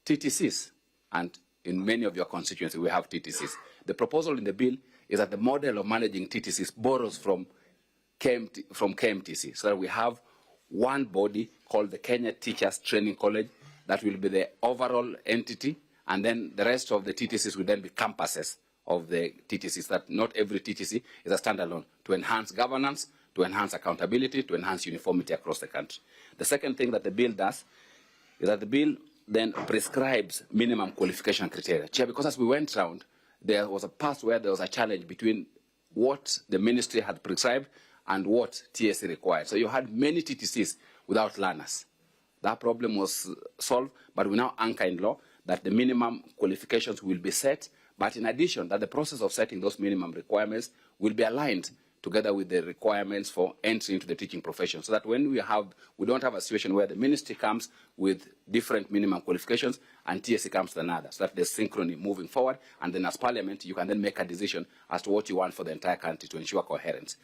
TTCs, and in many of your constituencies we have TTCs. The proposal in the bill is that the model of managing TTCs borrows from KMTC, so that we have one body called the Kenya Teachers Training College that will be the overall entity, and then the rest of the TTCs will then be campuses of the TTCs, that not every TTC is a standalone, to enhance governance, to enhance accountability, to enhance uniformity across the country. The second thing that the bill does is that the bill then prescribes minimum qualification criteria. Chair, because as we went round, there was a past where there was a challenge between what the ministry had prescribed and what TSC required. So you had many TTCs without learners. That problem was solved, but we now anchor in law that the minimum qualifications will be set, but in addition, that the process of setting those minimum requirements will be aligned together with the requirements for entry into the teaching profession, so that when we don't have a situation where the ministry comes with different minimum qualifications and TSC comes with another, so that there's synchrony moving forward, and then as Parliament, you can then make a decision as to what you want for the entire country to ensure coherence.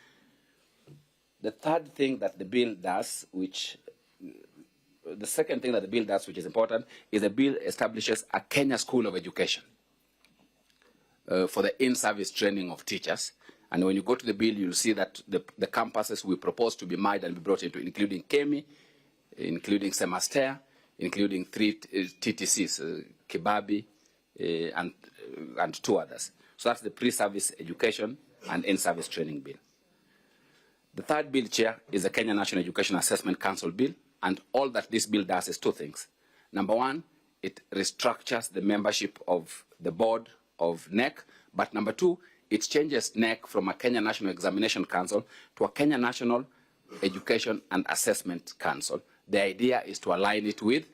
The third thing that the bill does, the second thing that the bill does, which is important, is the bill establishes a Kenya School of Education for the in-service training of teachers. And when you go to the bill, you'll see that the campuses we propose to be merged and be brought into, including Kemi, including Semaster, including 3 TTCs, Kibabi, and 2 others. So that's the pre-service education and in-service training bill. The third bill, Chair, is the Kenya National Education Assessment Council bill, and all that this bill does is 2 things. Number one, it restructures the membership of the board of NEC, but number 2, it changes NEC from a Kenya National Examination Council to a Kenya National Education and Assessment Council. The idea is to align it with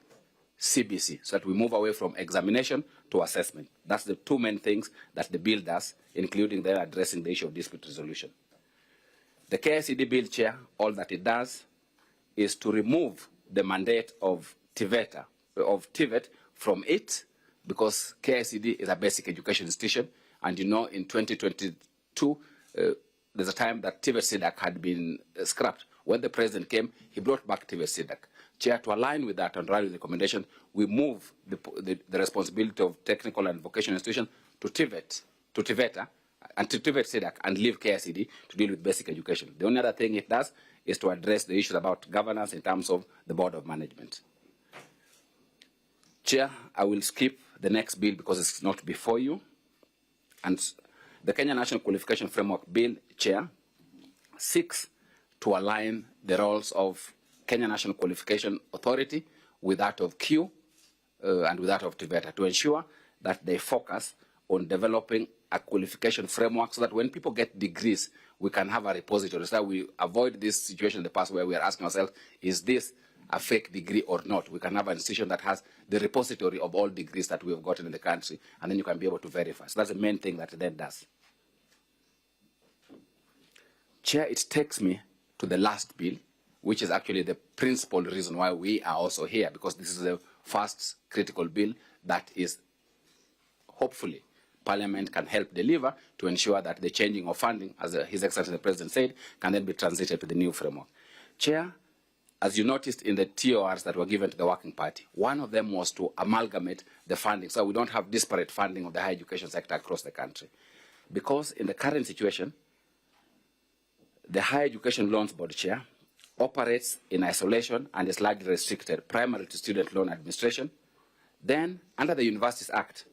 CBC, so that we move away from examination to assessment. That's the 2 main things that the bill does, including then addressing the issue of dispute resolution. The KICD bill, Chair, all that it does is to remove the mandate of TVET from it, because KICD is a basic education institution, and you know in 2022, there's a time that TVET-SIDAC had been scrapped. When the president came, he brought back TVET-SIDAC. Chair, to align with that and rally the recommendation, we move the responsibility of technical and vocational institutions to TVET, and TVET SEDAC and leave KICD to deal with basic education. The only other thing it does is to address the issues about governance in terms of the board of management. Chair, I will skip the next bill because it's not before you. And the Kenya National Qualification Framework Bill, Chair, seeks to align the roles of Kenya National Qualification Authority with that of Q and with that of TVETA to ensure that they focus on developing a qualification framework so that when people get degrees, we can have a repository so that we avoid this situation in the past where we are asking ourselves, is this a fake degree or not? We can have an institution that has the repository of all degrees that we have gotten in the country, and then you can be able to verify. So that's the main thing that it then does. Chair, it takes me to the last bill, which is actually the principal reason why we are also here, because this is the first critical bill that is, hopefully, Parliament can help deliver to ensure that the changing of funding, as His Excellency the President said, can then be transited to the new framework. Chair, as you noticed in the TORs that were given to the Working Party, one of them was to amalgamate the funding so we don't have disparate funding of the higher education sector across the country. Because in the current situation, the Higher Education Loans Board, Chair, operates in isolation and is largely restricted primarily to student loan administration. Then, under the Universities Act,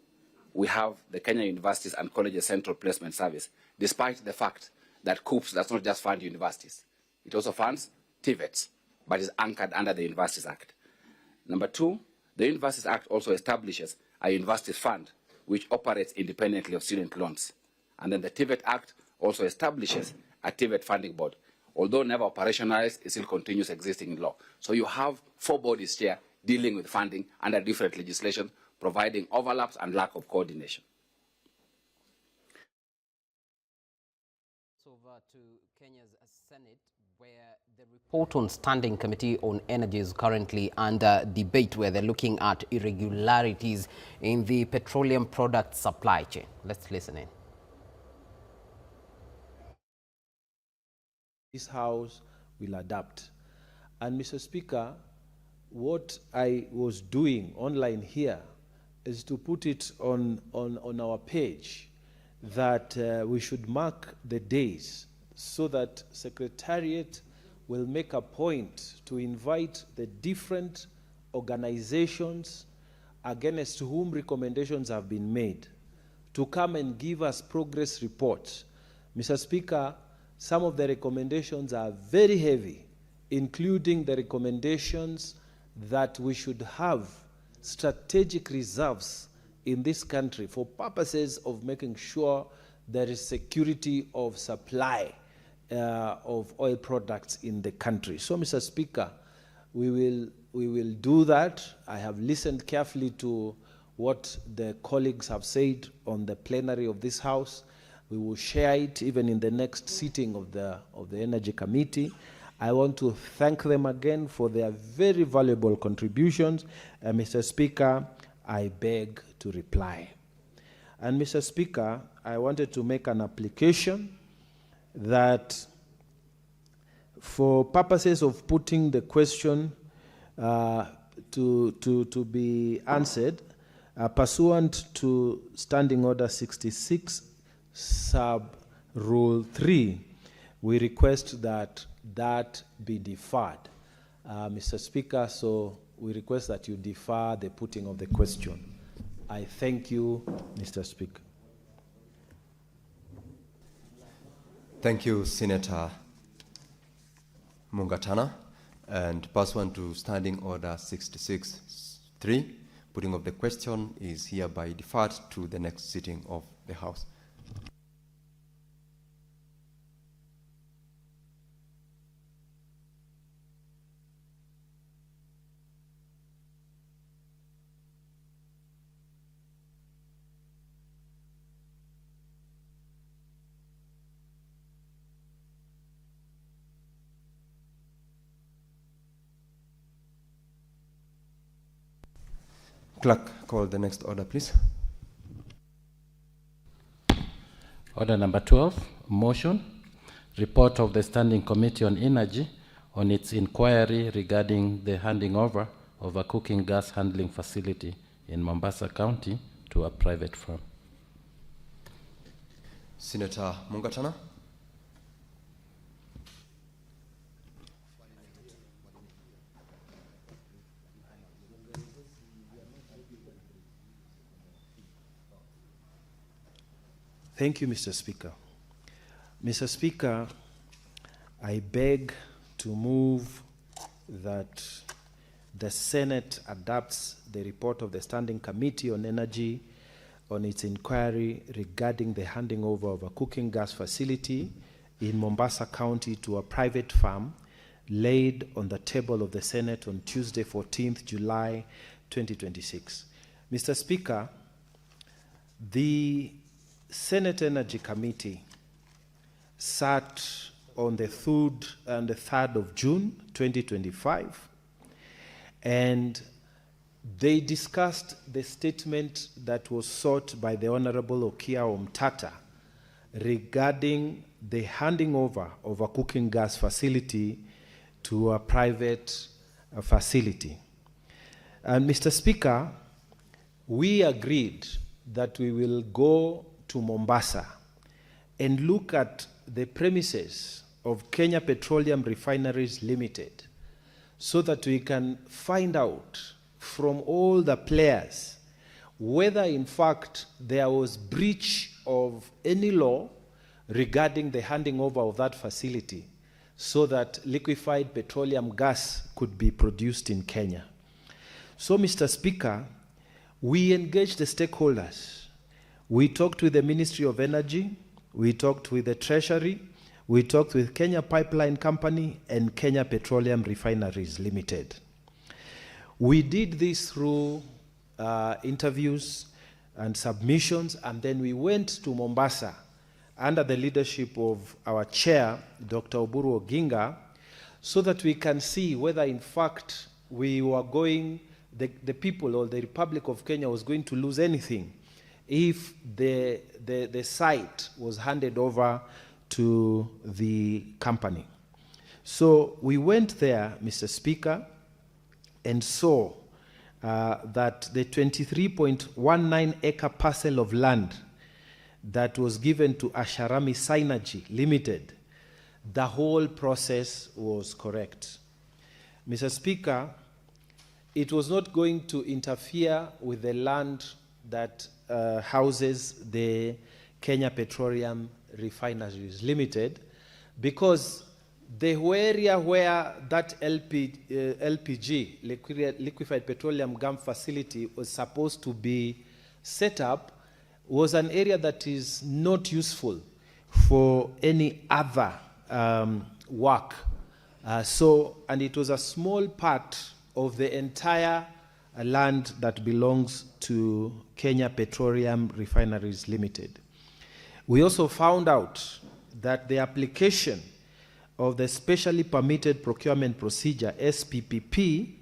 we have the Kenya Universities and Colleges Central Placement Service, despite the fact that COOPS does not just fund universities. It also funds TVETs, but is anchored under the Universities Act. Number two, the Universities Act also establishes a universities fund, which operates independently of student loans. And then the TVET Act also establishes a TVET funding board. Although never operationalized, it still continues existing in law. So you have 4 bodies here dealing with funding under different legislation, providing overlaps and lack of coordination. Over to Kenya's Senate, where the report on Standing Committee on Energy is currently under debate, where they're looking at irregularities in the petroleum product supply chain. Let's listen in. This House will adapt. And Mr. Speaker, what I was doing online here is to put it on our page that we should mark the days so that Secretariat will make a point to invite the different organizations against whom recommendations have been made to come and give us progress reports. Mr. Speaker, some of the recommendations are very heavy, including the recommendations that we should have strategic reserves in this country for purposes of making sure there is security of supply of oil products in the country. So, Mr. Speaker, we will do that. I have listened carefully to what the colleagues have said on the plenary of this House. We will share it even in the next sitting of the Energy Committee. I want to thank them again for their very valuable contributions. Mr. Speaker, I beg to reply. And Mr. Speaker, I wanted to make an application that for purposes of putting the question to be answered, pursuant to Standing Order 66, Sub Rule 3, we request that be deferred. Mr. Speaker, so we request that you defer the putting of the question. I thank you, Mr. Speaker. Thank you, Senator Mungatana. And pursuant to Standing Order 66.3, putting of the question is hereby deferred to the next sitting of the House. Clerk, call the next order, please. Order number 12, motion, report of the Standing Committee on Energy on its inquiry regarding the handing over of a cooking gas handling facility in Mombasa County to a private firm. Senator Mungatana. Thank you, Mr. Speaker. Mr. Speaker, I beg to move that the Senate adopts the report of the Standing Committee on Energy on its inquiry regarding the handing over of a cooking gas facility in Mombasa County to a private firm laid on the table of the Senate on Tuesday, 14th July 2026. Mr. Speaker, the Senate Energy Committee sat on the 3rd and the 3rd of June 2025, and they discussed the statement that was sought by the Honorable Okia Omtata regarding the handing over of a cooking gas facility to a private facility. And Mr. Speaker, we agreed that we will go to Mombasa and look at the premises of Kenya Petroleum Refineries Limited so that we can find out from all the players whether in fact there was breach of any law regarding the handing over of that facility so that liquefied petroleum gas could be produced in Kenya. So, Mr. Speaker, we engaged the stakeholders. We talked with the Ministry of Energy, we talked with the Treasury, we talked with Kenya Pipeline Company and Kenya Petroleum Refineries Limited. We did this through interviews and submissions, and then we went to Mombasa under the leadership of our chair, Dr. Oburu Oginga, so that we can see whether in fact we were going, the people or the Republic of Kenya was going to lose anything if the site was handed over to the company. So we went there, Mr. Speaker, and saw that the 23.19 acre parcel of land that was given to Asharami Synergy Limited, the whole process was correct. Mr. Speaker, it was not going to interfere with the land that houses the Kenya Petroleum Refineries Limited, because the area where that LPG, liquefied petroleum gas facility, was supposed to be set up was an area that is not useful for any other work. And it was a small part of the entire land that belongs to Kenya Petroleum Refineries Limited. We also found out that the application of the Specially Permitted Procurement Procedure, SPPP,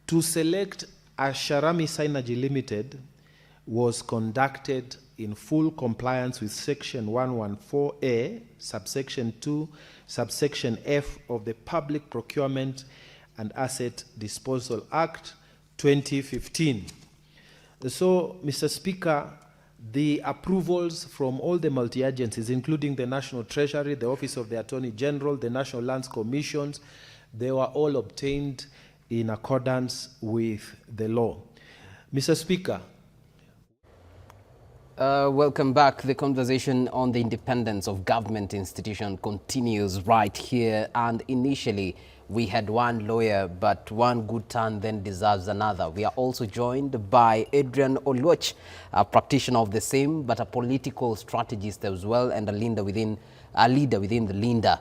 to select Asharami Synergy Limited was conducted in full compliance with Section 114A, subsection 2, subsection F of the Public Procurement and Asset Disposal Act 2015. So, Mr. Speaker, the approvals from all the multi-agencies, including the National Treasury, the Office of the Attorney General, the National Lands Commissions, they were all obtained in accordance with the law. Mr. Speaker. Welcome back. The conversation on the independence of government institution continues right here. And initially, we had one lawyer, but one good turn then deserves another. We are also joined by Adrian Oluoch, a practitioner of the same, but a political strategist as well, and a leader within the Linda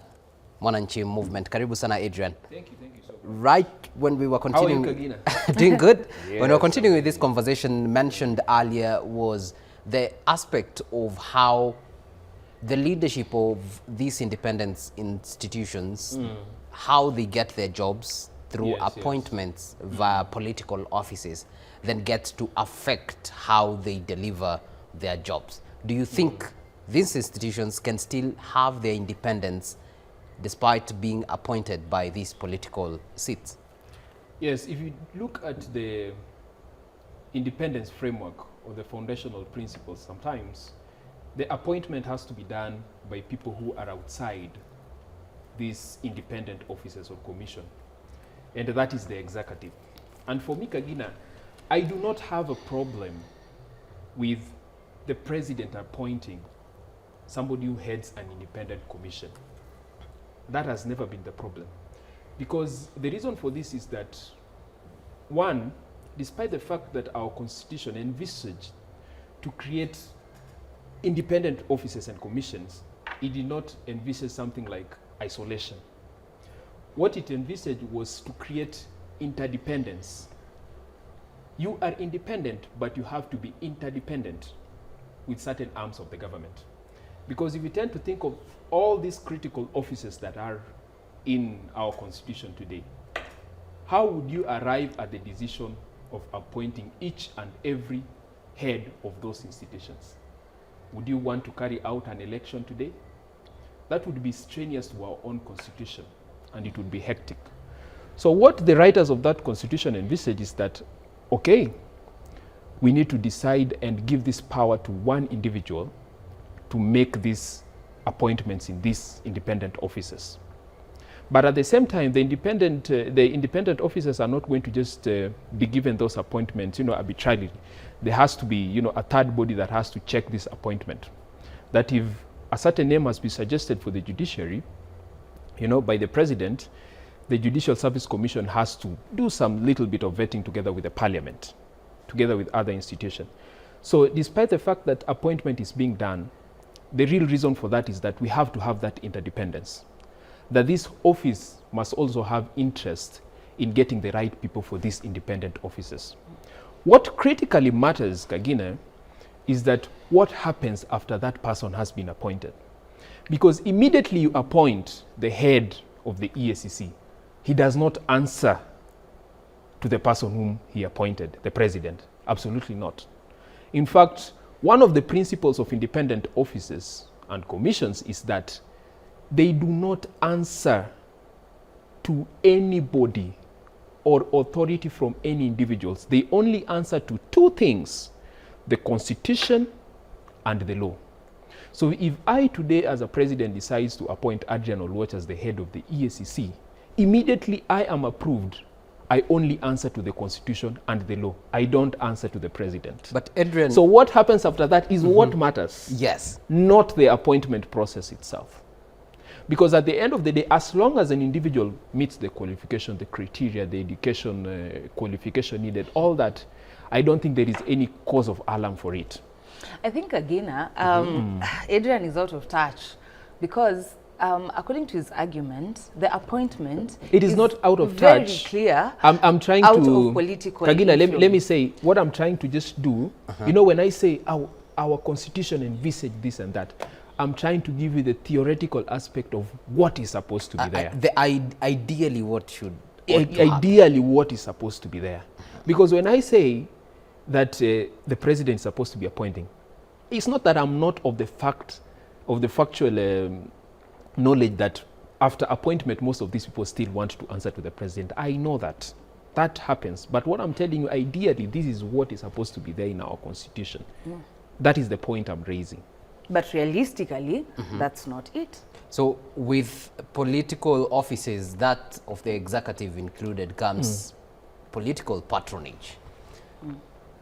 Mwananchi movement. Karibu sana, Adrian. Thank you so much. Right when we were continuing, how are you, Kagina? Doing good. Yes. When we were continuing with this conversation, mentioned earlier was the aspect of how the leadership of these independent institutions, how they get their jobs through appointments via political offices, then gets to affect how they deliver their jobs. Do you think these institutions can still have their independence despite being appointed by these political seats? Yes, if you look at the independence framework or the foundational principles, sometimes the appointment has to be done by people who are outside these independent offices or commission, and that is the executive. And for me, Kagina, I do not have a problem with the president appointing somebody who heads an independent commission. That has never been the problem. Because the reason for this is that, one, despite the fact that our constitution envisaged to create independent offices and commissions, it did not envisage something like isolation. What it envisaged was to create interdependence. You are independent, but you have to be interdependent with certain arms of the government. Because if you tend to think of all these critical offices that are in our constitution today, how would you arrive at the decision of appointing each and every head of those institutions? Would you want to carry out an election today? That would be strenuous to our own constitution, and it would be hectic. So what the writers of that constitution envisage is that, okay, we need to decide and give this power to one individual to make these appointments in these independent offices. But at the same time, the independent officers are not going to just be given those appointments, arbitrarily. There has to be, a third body that has to check this appointment. That if a certain name has been suggested for the judiciary, by the president, the Judicial Service Commission has to do some little bit of vetting together with the parliament, together with other institutions. So despite the fact that appointment is being done, the real reason for that is that we have to have that interdependence. That this office must also have interest in getting the right people for these independent offices. What critically matters, Kagina, is that what happens after that person has been appointed. Because immediately you appoint the head of the EACC, he does not answer to the person whom he appointed, the president. Absolutely not. In fact, one of the principles of independent offices and commissions is that they do not answer to anybody or authority from any individuals. They only answer to two things: the Constitution and the law. So if I today as a president decides to appoint Adrian Oluoch as the head of the EACC, immediately I am approved. I only answer to the Constitution and the law. I don't answer to the president. But Adrian... So what happens after that is what matters. Yes. Not the appointment process itself. Because at the end of the day, as long as an individual meets the qualification, the criteria, the education qualification needed, all that, I don't think there is any cause of alarm for it. I think, again, Adrian is out of touch because according to his argument, the appointment is not out of very touch. Clear. I'm trying out to... of political Kagina, let me say, what I'm trying to just do, when I say our constitution envisage this and that, I'm trying to give you the theoretical aspect of what is supposed to be there. Ideally, what should... Ideally, what is supposed to be there. Because when I say that the president is supposed to be appointing, it's not that I'm not of the factual knowledge that after appointment, most of these people still want to answer to the president. I know that. That happens. But what I'm telling you, ideally, this is what is supposed to be there in our constitution. Yeah. That is the point I'm raising. But realistically, that's not it. So with political offices, that of the executive included, comes political patronage,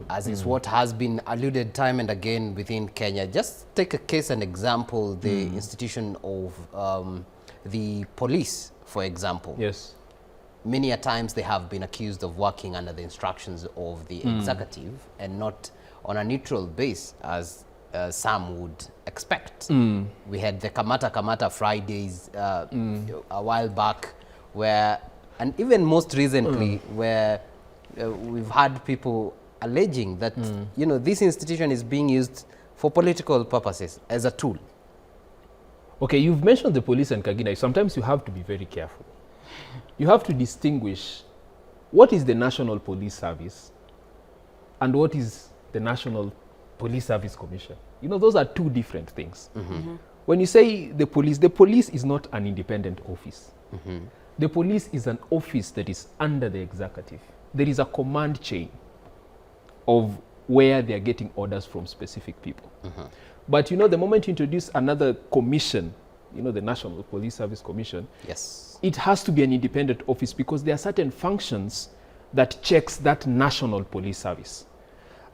as is what has been alluded time and again within Kenya. Just take a case and example, the institution of the police, for example. Yes. Many a times they have been accused of working under the instructions of the executive and not on a neutral base, as some would expect. We had the Kamata Fridays a while back, where, and even most recently, where we've had people alleging that this institution is being used for political purposes as a tool. Okay, you've mentioned the police and Kagina. Sometimes you have to be very careful. You have to distinguish what is the National Police Service and what is the National Police Service Commission. Those are two different things. When you say the police is not an independent office. The police is an office that is under the executive. There is a command chain of where they are getting orders from specific people. But you know, the moment you introduce another commission, you know, the National Police Service Commission, yes, it has to be an independent office because there are certain functions that checks that National Police Service.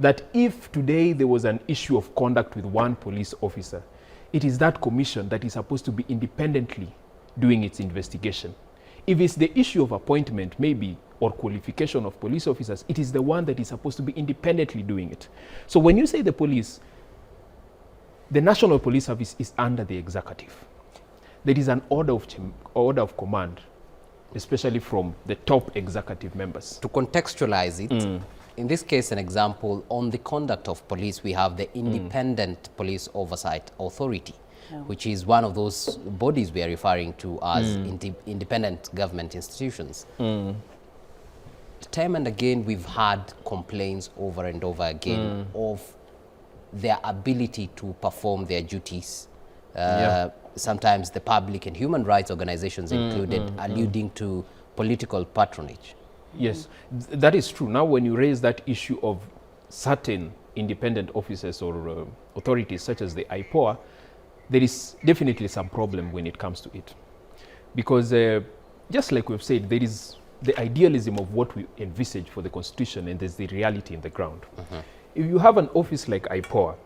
That if today there was an issue of conduct with one police officer, it is that commission that is supposed to be independently doing its investigation. If it's the issue of appointment, maybe, or qualification of police officers, it is the one that is supposed to be independently doing it. So when you say the police, the National Police Service is under the executive. There is an order of command, especially from the top executive members. To contextualize it, in this case, an example, on the conduct of police, we have the Independent Police Oversight Authority, which is one of those bodies we are referring to as independent government institutions. Time and again, we've had complaints over and over again of their ability to perform their duties. Sometimes the public and human rights organizations included, alluding to political patronage. Yes, that is true. Now, when you raise that issue of certain independent officers or authorities such as the IPOA, there is definitely some problem when it comes to it. Because just like we've said, there is the idealism of what we envisage for the Constitution and there's the reality in the ground. If you have an office like IPOA,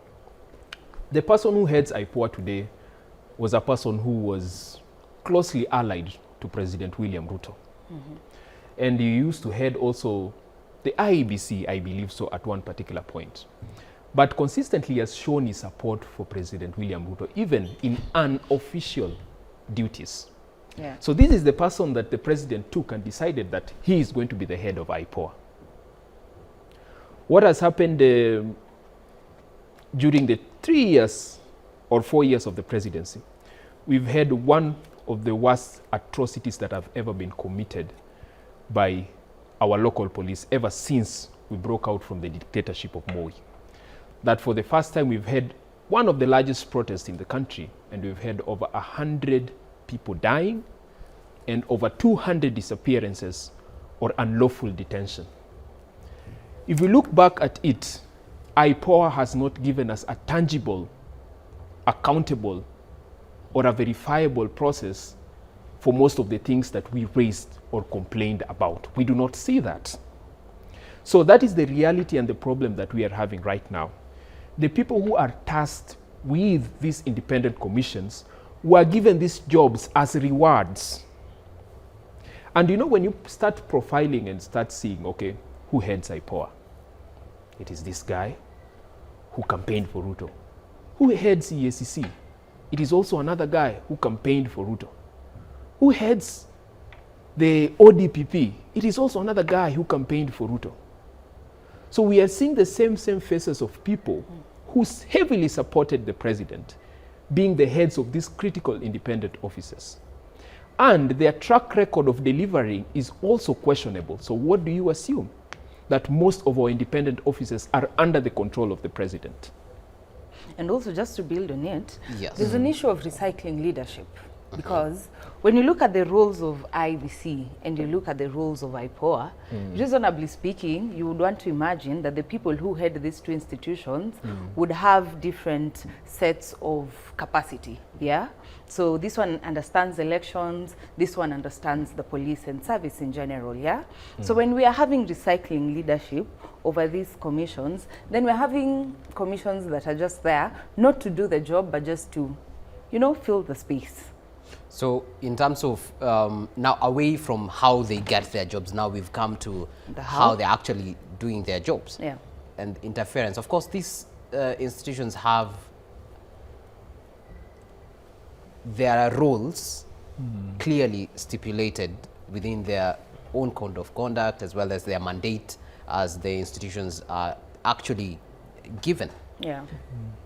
the person who heads IPOA today was a person who was closely allied to President William Ruto. And he used to head also the IEBC, I believe so, at one particular point. But consistently has shown his support for President William Ruto, even in unofficial duties. So this is the person that the president took and decided that he is going to be the head of IPOA. What has happened during the 3 years or 4 years of the presidency? We've had one of the worst atrocities that have ever been committed by our local police ever since we broke out from the dictatorship of Moi. That for the first time we've had one of the largest protests in the country, and we've had over 100 people dying and over 200 disappearances or unlawful detention. If we look back at it, IPOA has not given us a tangible, accountable, or a verifiable process for most of the things that we raised or complained about. We do not see that. So that is the reality and the problem that we are having right now. The people who are tasked with these independent commissions were given these jobs as rewards. And you know, when you start profiling and start seeing, okay, who heads IPOA? It is this guy who campaigned for Ruto. Who heads EACC? It is also another guy who campaigned for Ruto. Who heads the ODPP? It is also another guy who campaigned for Ruto. So we are seeing the same faces of people who heavily supported the president being the heads of these critical independent offices. And their track record of delivering is also questionable. So what do you assume? That most of our independent officers are under the control of the president. And also, just to build on it, yes, there's an issue of recycling leadership. Because when you look at the roles of IBC and you look at the roles of IPOA, reasonably speaking, you would want to imagine that the people who head these two institutions would have different sets of capacity, So this one understands elections, this one understands the police and service in general, So when we are having recycling leadership over these commissions, then we're having commissions that are just there, not to do the job, but just to, you know, fill the space. So in terms of now away from how they get their jobs, now we've come to how they're actually doing their jobs and interference. Of course, these institutions have their roles clearly stipulated within their own code of conduct as well as their mandate as the institutions are actually given.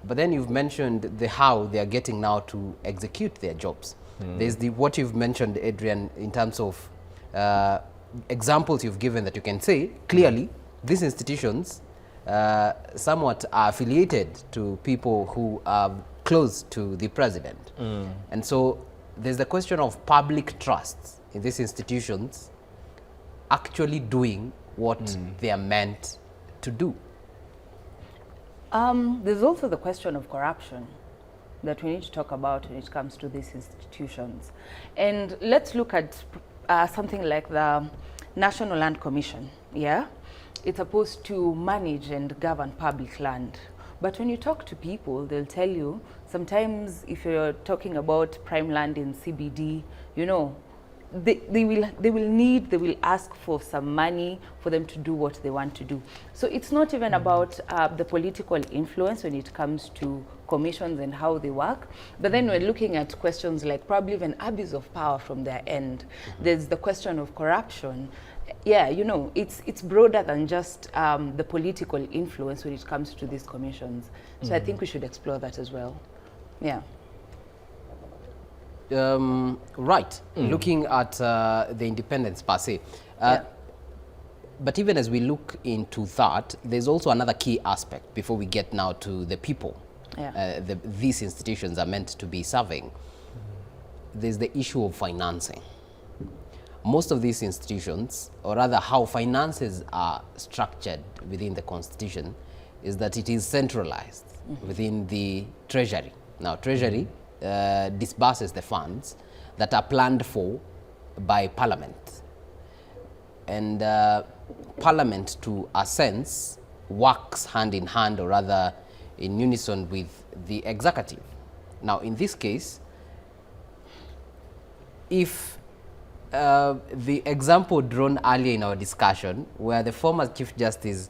But then you've mentioned the how they are getting now to execute their jobs. There's the what you've mentioned, Adrian, in terms of examples you've given that you can say clearly these institutions somewhat are affiliated to people who are close to the president. And so there's the question of public trust in these institutions actually doing what they are meant to do. There's also the question of corruption that we need to talk about when it comes to these institutions. And let's look at something like the National Land Commission, yeah? It's supposed to manage and govern public land. But when you talk to people, they'll tell you, sometimes if you're talking about prime land in CBD, you know, they will ask for some money for them to do what they want to do. So it's not even about the political influence when it comes to commissions and how they work. But then we're looking at questions like probably even abuse of power from their end. There's the question of corruption. Yeah, you know, it's broader than just the political influence when it comes to these commissions. So I think we should explore that as well. Yeah. Right, looking at the independence per se. But even as we look into that, there's also another key aspect before we get now to the people these institutions are meant to be serving. There's the issue of financing. Most of these institutions, or rather how finances are structured within the Constitution, is that it is centralized within the Treasury. Now, Treasury disburses the funds that are planned for by Parliament. And Parliament, to a sense, works hand in hand, or rather in unison with the executive. Now, in this case, if the example drawn earlier in our discussion, where the former Chief Justice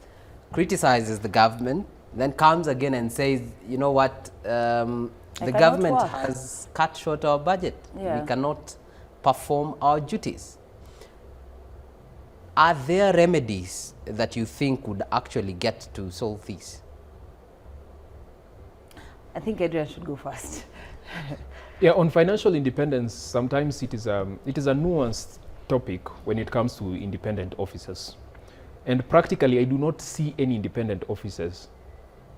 criticizes the government, then comes again and says, you know what, the government has cut short our budget. We cannot perform our duties. Are there remedies that you think would actually get to solve this? I think Adrian should go first. Yeah, on financial independence, sometimes it is a nuanced topic when it comes to independent officers. And practically, I do not see any independent officers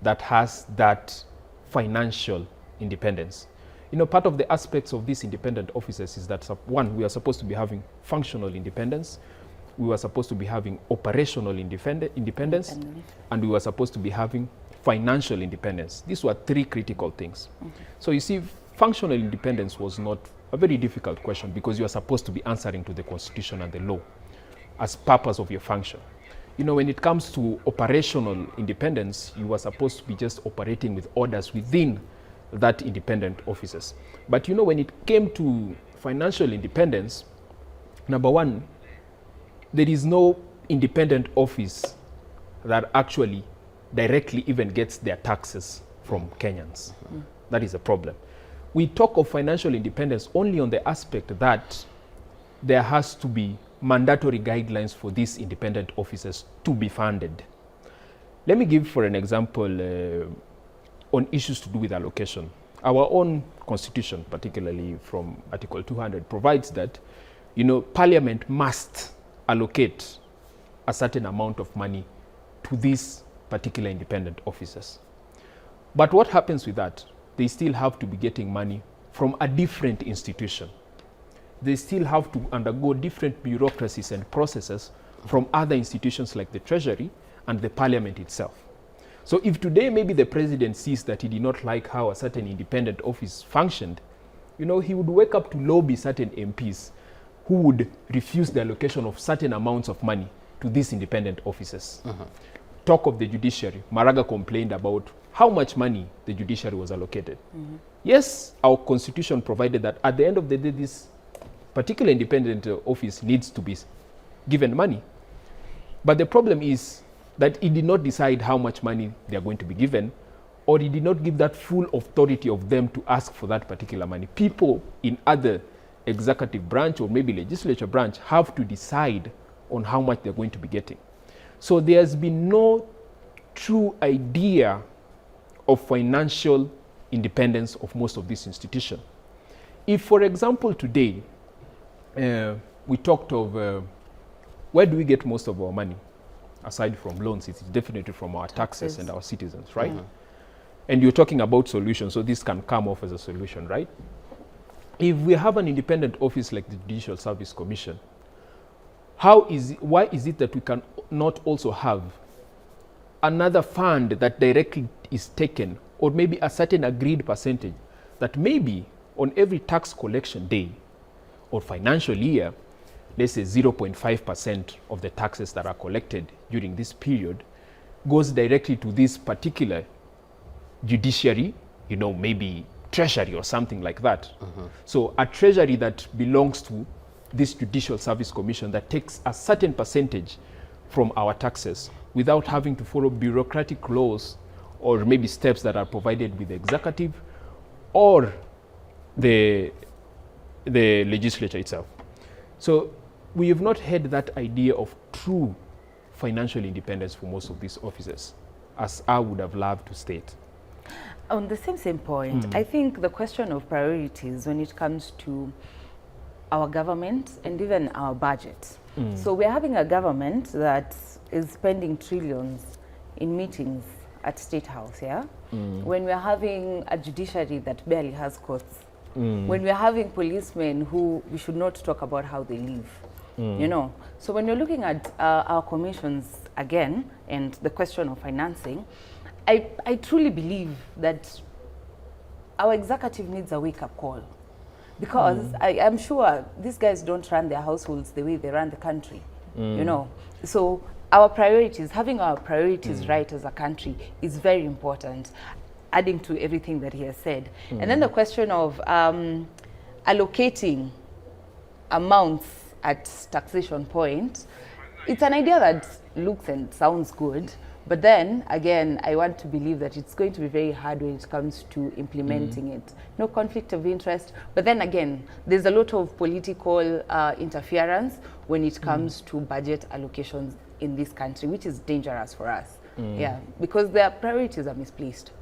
that has that financial independence. You know, part of the aspects of these independent officers is that, one, we are supposed to be having functional independence, we were supposed to be having operational independence, and we were supposed to be having financial independence. These were three critical things. So you see, functional independence was not a very difficult question because you are supposed to be answering to the Constitution and the law as purpose of your function. You know, when it comes to operational independence, you are supposed to be just operating with orders within that independent officers. But you know, when it came to financial independence, number one, there is no independent office that actually directly even gets their taxes from Kenyans. That is a problem. We talk of financial independence only on the aspect that there has to be mandatory guidelines for these independent officers to be funded. Let me give, for an example, on issues to do with allocation. Our own constitution, particularly from Article 200, provides that, you know, Parliament must allocate a certain amount of money to these particular independent officers. But what happens with that? They still have to be getting money from a different institution. They still have to undergo different bureaucracies and processes from other institutions like the Treasury and the Parliament itself. So if today maybe the president sees that he did not like how a certain independent office functioned, you know, he would wake up to lobby certain MPs who would refuse the allocation of certain amounts of money to these independent officers. Talk of the judiciary. Maraga complained about how much money the judiciary was allocated. Yes, our constitution provided that at the end of the day, this particular independent office needs to be given money. But the problem is that it did not decide how much money they are going to be given, or it did not give that full authority of them to ask for that particular money. People in other executive branch or maybe legislature branch have to decide on how much they're going to be getting. So there's been no true idea of financial independence of most of these institutions. If, for example, today, we talked of where do we get most of our money? Aside from loans, it's definitely from our taxes and our citizens, right? And you're talking about solutions, so this can come off as a solution, right? If we have an independent office like the Judicial Service Commission, why is it that we can not also have another fund that directly is taken, or maybe a certain agreed percentage, that maybe on every tax collection day or financial year, let's say 0.5% of the taxes that are collected during this period goes directly to this particular judiciary, you know, maybe treasury or something like that. So a treasury that belongs to this Judicial Service Commission that takes a certain percentage from our taxes without having to follow bureaucratic laws or maybe steps that are provided with the executive or the legislature itself. So we have not had that idea of true financial independence for most of these officers, as I would have loved to state. On the same point, I think the question of priorities when it comes to our government and even our budget. So we're having a government that is spending trillions in meetings at State House, yeah? When we're having a judiciary that barely has courts. When we're having policemen who we should not talk about how they live, you know? So when you're looking at our commissions again and the question of financing, I truly believe that our executive needs a wake-up call, because I'm sure these guys don't run their households the way they run the country, you know. So our priorities, having our priorities right as a country is very important, adding to everything that he has said. And then the question of allocating amounts at taxation point, it's an idea that looks and sounds good, but then again, I want to believe that it's going to be very hard when it comes to implementing it. No conflict of interest, but then again, there's a lot of political interference when it comes to budget allocations in this country, which is dangerous for us. Yeah, because their priorities are misplaced.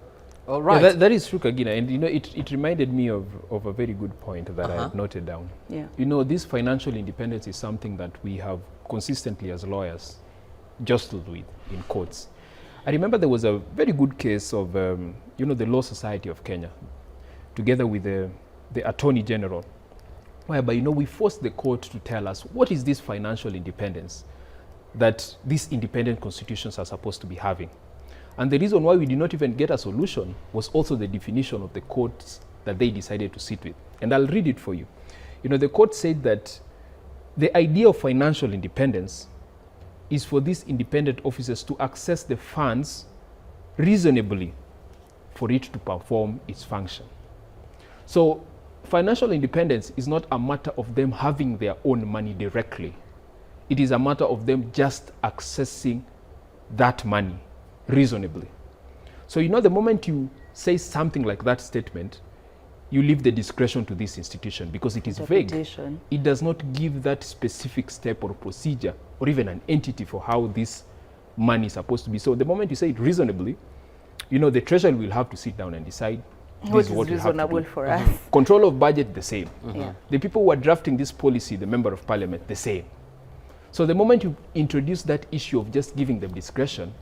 All right. Yeah, that is true, Kagina, and you know, it reminded me of a very good point that I had noted down. Yeah. You know, this financial independence is something that we have consistently as lawyers jostled with in courts. I remember there was a very good case of, you know, the Law Society of Kenya, together with the Attorney General, whereby, you know, we forced the court to tell us what is this financial independence that these independent constitutions are supposed to be having. And the reason why we did not even get a solution was also the definition of the courts that they decided to sit with. And I'll read it for you. You know, the court said that the idea of financial independence is for these independent officers to access the funds reasonably for it to perform its function. So financial independence is not a matter of them having their own money directly. It is a matter of them just accessing that money reasonably. So, you know, the moment you say something like that statement, you leave the discretion to this institution because it is vague. It does not give that specific step or procedure or even an entity for how this money is supposed to be. So the moment you say it reasonably, you know, the treasury will have to sit down and decide what is reasonable for us. Control of budget, the same. Yeah. The people who are drafting this policy, the member of parliament, the same. So the moment you introduce that issue of just giving them discretion,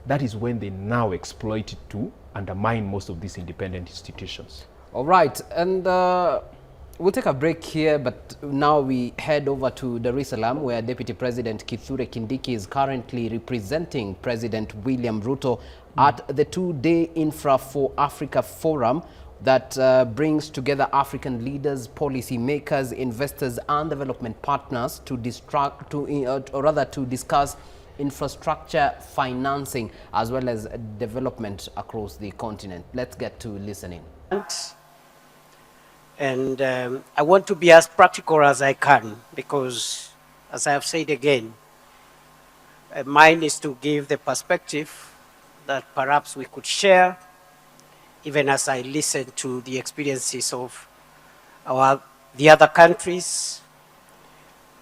that is when they now exploit it to undermine most of these independent institutions. All right, and we'll take a break here, but now we head over to Dar es Salaam, where Deputy President Kithure Kindiki is currently representing President William Ruto at the two-day Infra for Africa Forum that brings together African leaders, policy makers, investors, and development partners to discuss infrastructure financing as well as development across the continent. Let's get to listening. And I want to be as practical as I can because, as I have said again, mine is to give the perspective that perhaps we could share, even as I listen to the experiences of the other countries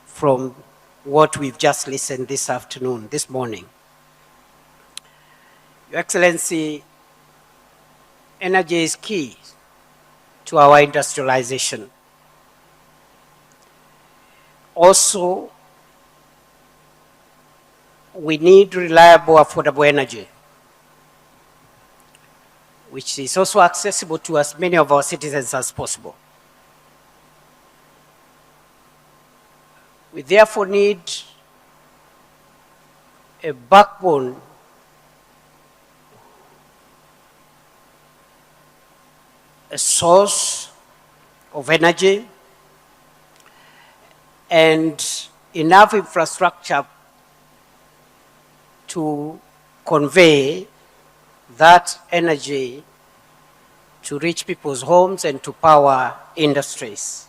from what we've just listened this morning. Your Excellency, energy is key to our industrialization. Also, we need reliable, affordable energy, which is also accessible to as many of our citizens as possible. We therefore need a backbone a source of energy and enough infrastructure to convey that energy to reach people's homes and to power industries.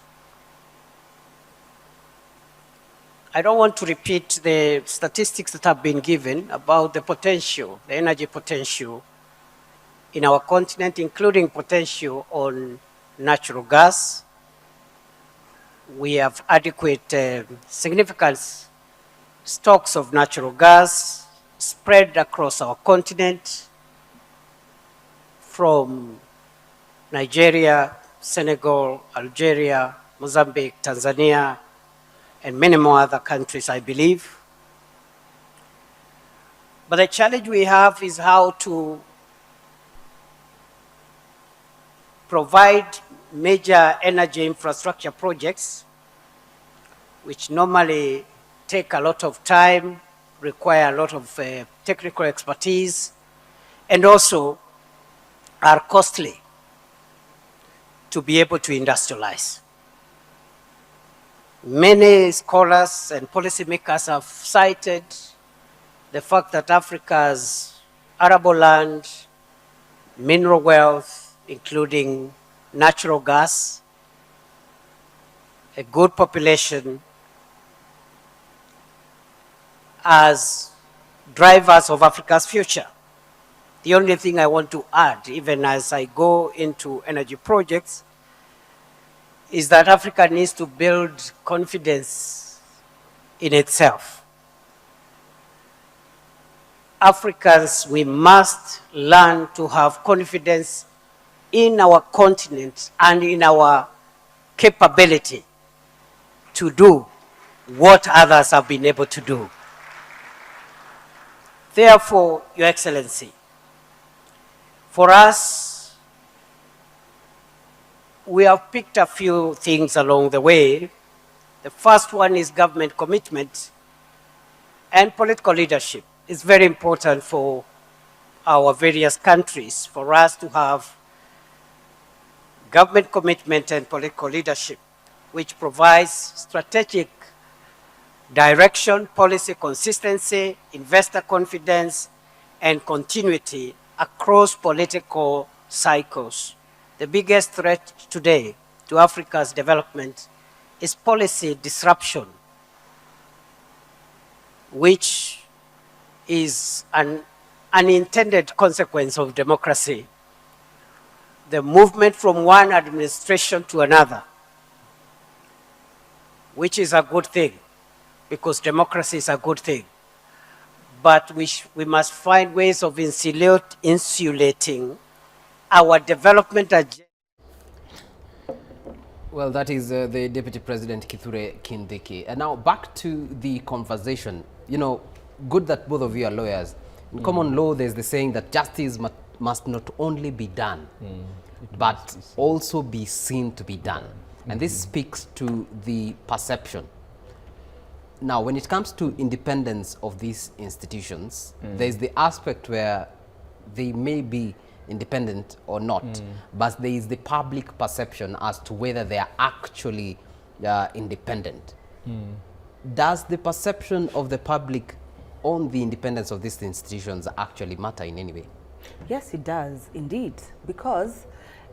I don't want to repeat the statistics that have been given about the potential, the energy potential in our continent, including potential on natural gas. We have adequate, significant stocks of natural gas spread across our continent from Nigeria, Senegal, Algeria, Mozambique, Tanzania, and many more other countries, I believe. But the challenge we have is how to provide major energy infrastructure projects, which normally take a lot of time, require a lot of technical expertise, and also are costly to be able to industrialize. Many scholars and policymakers have cited the fact that Africa's arable land, mineral wealth, including natural gas, a good population, as drivers of Africa's future. The only thing I want to add, even as I go into energy projects, is that Africa needs to build confidence in itself. Africans, we must learn to have confidence in our continent and in our capability to do what others have been able to do. Therefore, Your Excellency, for us, we have picked a few things along the way. The first one is government commitment and political leadership. It's very important for our various countries for us to have government commitment and political leadership, which provides strategic direction, policy consistency, investor confidence, and continuity across political cycles. The biggest threat today to Africa's development is policy disruption, which is an unintended consequence of democracy. The movement from one administration to another, which is a good thing, because democracy is a good thing. But we must find ways of insulating our development agenda. Well, that is the Deputy President Kithure Kindiki. And now back to the conversation. You know, good that both of you are lawyers. In common law, there's the saying that justice must not only be done, but also be seen to be done. And this speaks to the perception. Now, when it comes to independence of these institutions, there's the aspect where they may be independent or not, but there is the public perception as to whether they are actually independent. Does the perception of the public on the independence of these institutions actually matter in any way? Yes, it does, indeed, because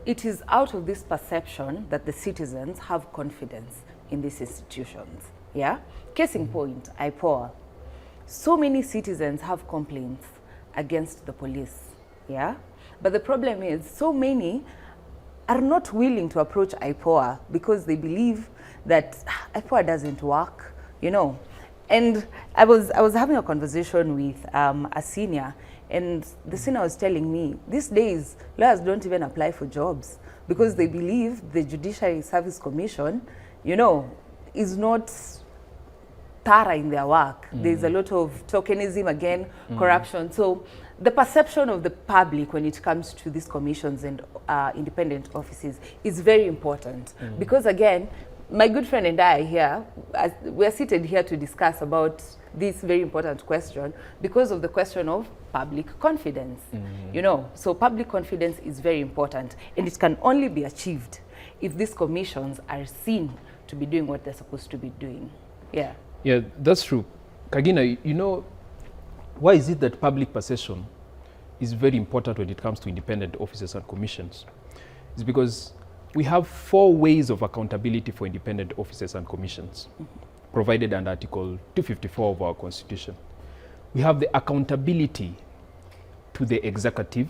it is out of this perception that the citizens have confidence in these institutions. Yeah? Case in point, IPOA. So many citizens have complaints against the police. Yeah? But the problem is, so many are not willing to approach IPOA because they believe that IPOA doesn't work, you know. And I was having a conversation with a senior, and the senior was telling me, these days, lawyers don't even apply for jobs because they believe the Judiciary Service Commission, you know, is not thorough in their work. There's a lot of tokenism, again, corruption. So the perception of the public when it comes to these commissions and independent offices is very important because, again, my good friend and I here, we're seated here to discuss about this very important question because of the question of public confidence. You know, so public confidence is very important, and it can only be achieved if these commissions are seen to be doing what they're supposed to be doing. Yeah. Yeah, that's true. Kagina, you know, why is it that public perception is very important when it comes to independent officers and commissions? It's because we have 4 ways of accountability for independent officers and commissions, provided under Article 254 of our Constitution. We have the accountability to the executive,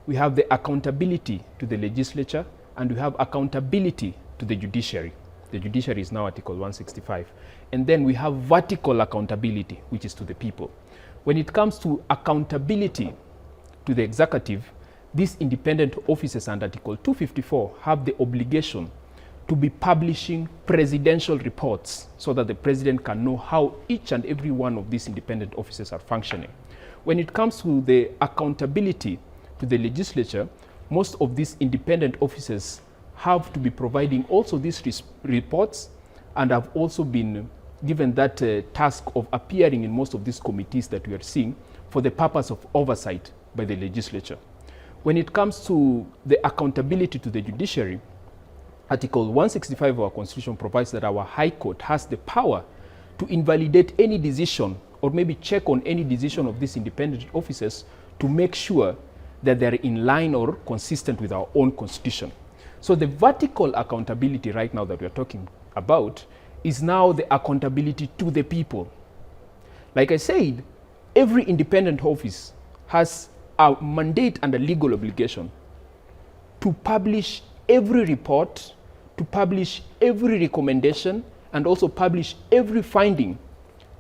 we have the accountability to the legislature, and we have accountability to the judiciary. The judiciary is now Article 165. And then we have vertical accountability, which is to the people. When it comes to accountability to the executive, these independent officers under Article 254 have the obligation to be publishing presidential reports so that the president can know how each and every one of these independent officers are functioning. When it comes to the accountability to the legislature, most of these independent officers have to be providing also these reports and have also been given that task of appearing in most of these committees that we are seeing for the purpose of oversight by the legislature. When it comes to the accountability to the judiciary, Article 165 of our Constitution provides that our High Court has the power to invalidate any decision or maybe check on any decision of these independent officers to make sure that they're in line or consistent with our own Constitution. So the vertical accountability right now that we're talking about is now the accountability to the people. Like I said, every independent office has a mandate and a legal obligation to publish every report, to publish every recommendation, and also publish every finding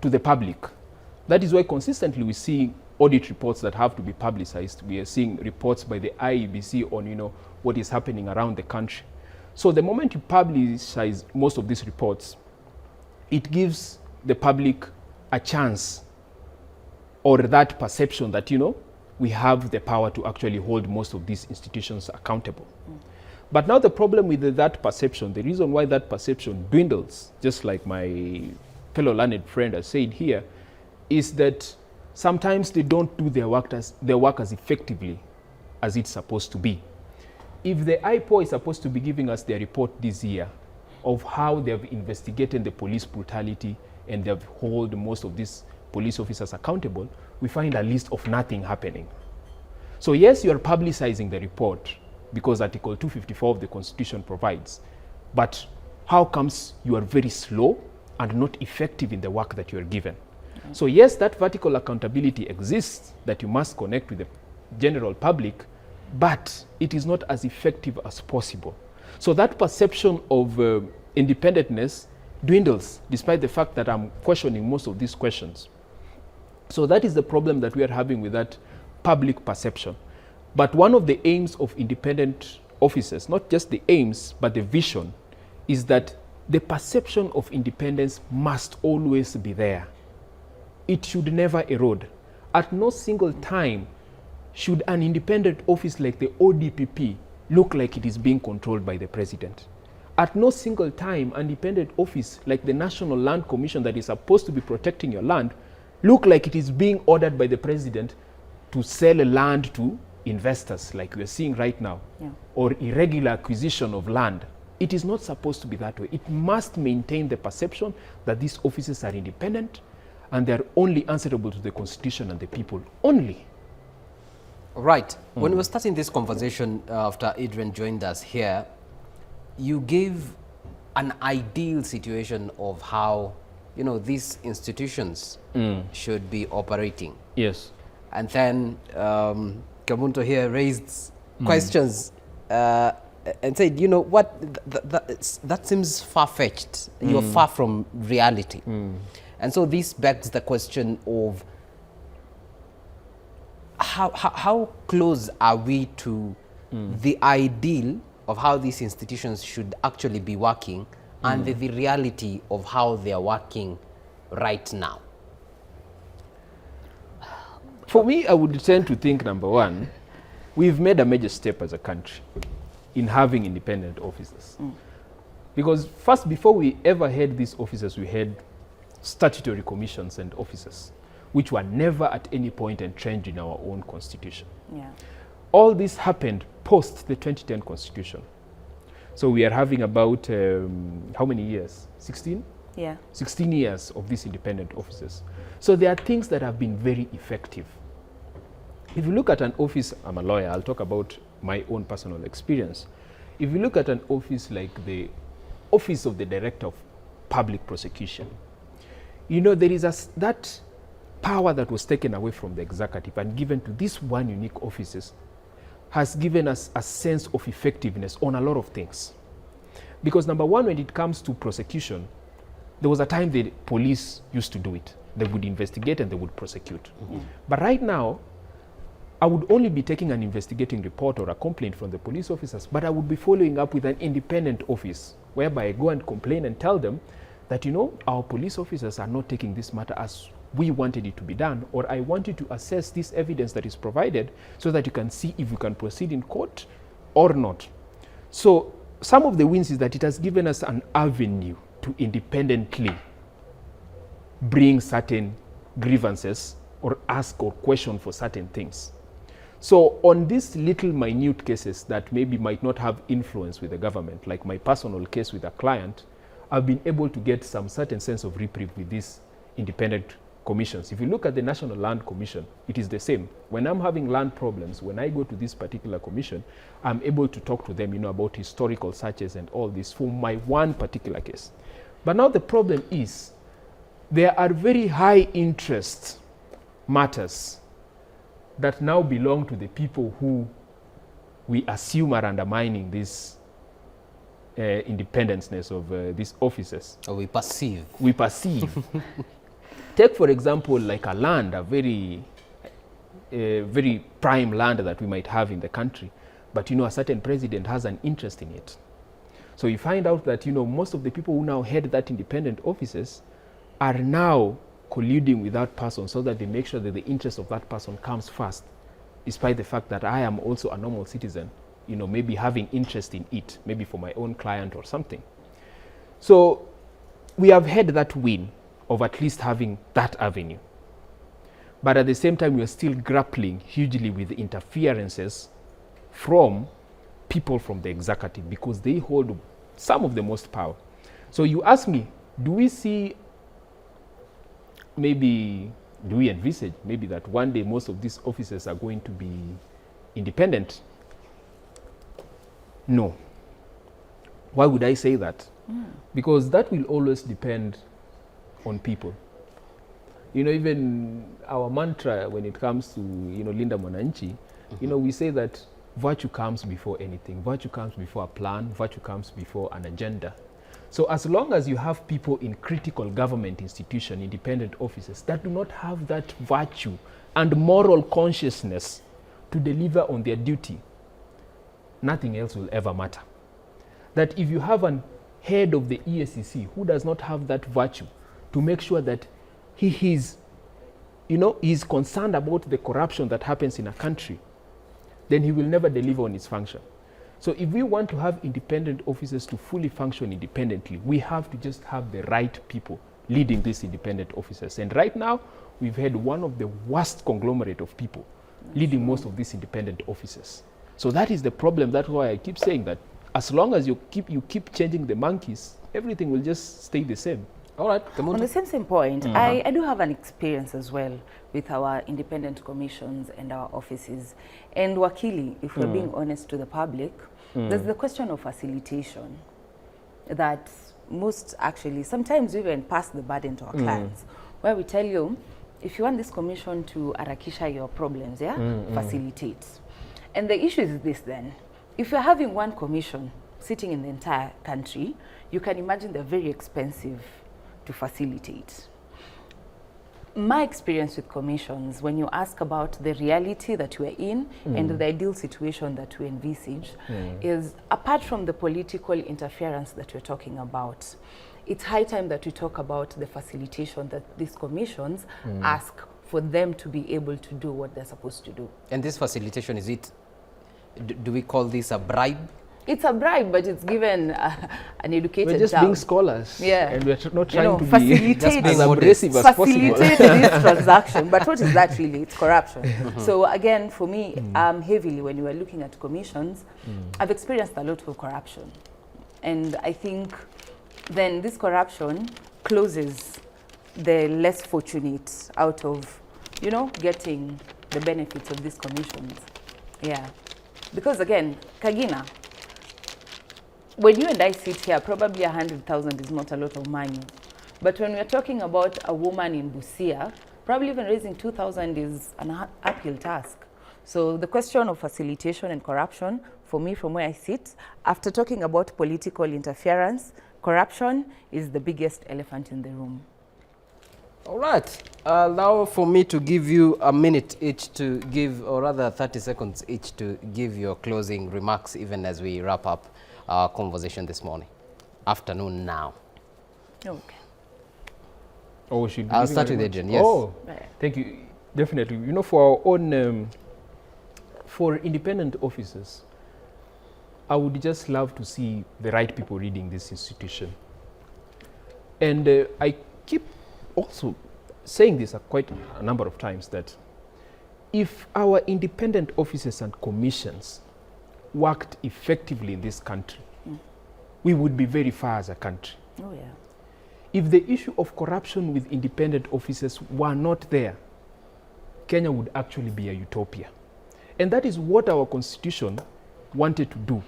to the public. That is why consistently we see audit reports that have to be publicized. We are seeing reports by the IEBC on, you know, what is happening around the country. So the moment you publicize most of these reports, it gives the public a chance or that perception that, you know, we have the power to actually hold most of these institutions accountable. But now the problem with that perception, the reason why that perception dwindles, just like my fellow learned friend has said here, is that sometimes they don't do their work as effectively as it's supposed to be. If the IPO is supposed to be giving us their report this year of how they've investigated the police brutality and they've held most of these police officers accountable, we find a list of nothing happening. So yes, you are publicizing the report because Article 254 of the Constitution provides, but how comes you are very slow and not effective in the work that you are given? So yes, that vertical accountability exists, that you must connect with the general public, but it is not as effective as possible. So that perception of independentness dwindles, despite the fact that I'm questioning most of these questions. So that is the problem that we are having with that public perception. But one of the aims of independent officers, not just the aims, but the vision, is that the perception of independence must always be there. It should never erode. At no single time should an independent office like the ODPP look like it is being controlled by the president. At no single time, an independent office like the National Land Commission that is supposed to be protecting your land look like it is being ordered by the president to sell land to investors like we are seeing right now, or irregular acquisition of land. It is not supposed to be that way. It must maintain the perception that these offices are independent and they are only answerable to the Constitution and the people only. Right. When we were starting this conversation after Adrian joined us here, you gave an ideal situation of how, you know, these institutions should be operating. Yes. And then Kamunto here raised questions and said, you know what, that seems far-fetched. You're far from reality. And so this begs the question of how close are we to the ideal of how these institutions should actually be working and the reality of how they are working right now? For me, I would tend to think, number one, we've made a major step as a country in having independent officers. Because first, before we ever had these officers, we had statutory commissions and officers, which were never at any point entrenched in our own constitution. Yeah. All this happened post the 2010 constitution. So we are having about, how many years? 16? Yeah. 16 years of these independent officers. So there are things that have been very effective. If you look at an office, I'm a lawyer, I'll talk about my own personal experience. If you look at an office like the Office of the Director of Public Prosecution, you know, there is that power that was taken away from the executive and given to this one unique office has given us a sense of effectiveness on a lot of things. Because number one, when it comes to prosecution, there was a time the police used to do it. They would investigate and they would prosecute. Mm-hmm. But right now, I would only be taking an investigating report or a complaint from the police officers, but I would be following up with an independent office, whereby I go and complain and tell them that, you know, our police officers are not taking this matter as we wanted it to be done, or I want you to assess this evidence that is provided so that you can see if you can proceed in court or not. So some of the wins is that it has given us an avenue to independently bring certain grievances or ask or question for certain things. So on these little minute cases that maybe might not have influence with the government, like my personal case with a client, I've been able to get some certain sense of reprieve with these independent commissions. If you look at the National Land Commission, it is the same. When I'm having land problems, when I go to this particular commission, I'm able to talk to them, you know, about historical searches and all this for my one particular case. But now the problem is there are very high interest matters that now belong to the people who we assume are undermining this independence of these officers. Or we perceive. We perceive. Take, for example, like a land, a very prime land that we might have in the country, but, you know, a certain president has an interest in it. So you find out that, you know, most of the people who now head that independent offices are now colluding with that person so that they make sure that the interest of that person comes first, despite the fact that I am also a normal citizen, you know, maybe having interest in it, maybe for my own client or something. So we have had that win of at least having that avenue. But at the same time, we are still grappling hugely with the interferences from people from the executive because they hold some of the most power. So you ask me, do we see maybe, do we envisage maybe that one day most of these officers are going to be independent? No. Why would I say that? Because that will always depend on people. You know, even our mantra when it comes to, you know, Linda Mwananchi, you know, we say that virtue comes before anything. Virtue comes before a plan. Virtue comes before an agenda. So as long as you have people in critical government institution, independent offices that do not have that virtue and moral consciousness to deliver on their duty, nothing else will ever matter. That if you have an head of the EACC who does not have that virtue to make sure that he is, you know, is concerned about the corruption that happens in a country, then he will never deliver on his function. So if we want to have independent officers to fully function independently, we have to just have the right people leading these independent officers. And right now, we've had one of the worst conglomerate of people leading most of these independent officers. So that is the problem. That's why I keep saying that as long as you keep changing the monkeys, everything will just stay the same. All right. On the same point, I do have an experience as well with our independent commissions and our offices. And Wakili, if we're being honest to the public, there's the question of facilitation that most actually, sometimes we even pass the burden to our clients, where we tell you, if you want this commission to arakisha your problems, facilitate. And the issue is this then, if you're having one commission sitting in the entire country, you can imagine they're very expensive to facilitate. My experience with commissions, when you ask about the reality that we're in and the ideal situation that we envisage, is apart from the political interference that we're talking about, it's high time that we talk about the facilitation that these commissions ask for them to be able to do what they're supposed to do. And this facilitation, is it, do we call this a bribe? It's a bribe, but it's given an educated We're just child. being scholars. Yeah. And we're not trying to facilitate, be as abrasive as possible. Facilitate this transaction. But what is that really? It's corruption. So again, for me, heavily, when you are looking at commissions, I've experienced a lot of corruption. And I think then this corruption closes the less fortunate out of, getting the benefits of these commissions. Yeah. Because again, Kagina, when you and I sit here, probably 100,000 is not a lot of money. But when we're talking about a woman in Busia, probably even raising 2,000 is an uphill task. So the question of facilitation and corruption, for me, from where I sit, after talking about political interference, corruption is the biggest elephant in the room. All right. Now for me to give you a minute each to give, or rather 30 seconds each to give your closing remarks, even as we wrap up our conversation this morning. Afternoon now. Okay. Oh, should I'll start with Adrian, yes. Oh, thank you. Definitely. For our own, for independent officers, I would just love to see the right people leading this institution. And I keep also saying this quite a number of times, that if our independent officers and commissions worked effectively in this country, we would be very far as a country. Oh, yeah. If the issue of corruption with independent officers were not there, Kenya would actually be a utopia. And that is what our constitution wanted to do.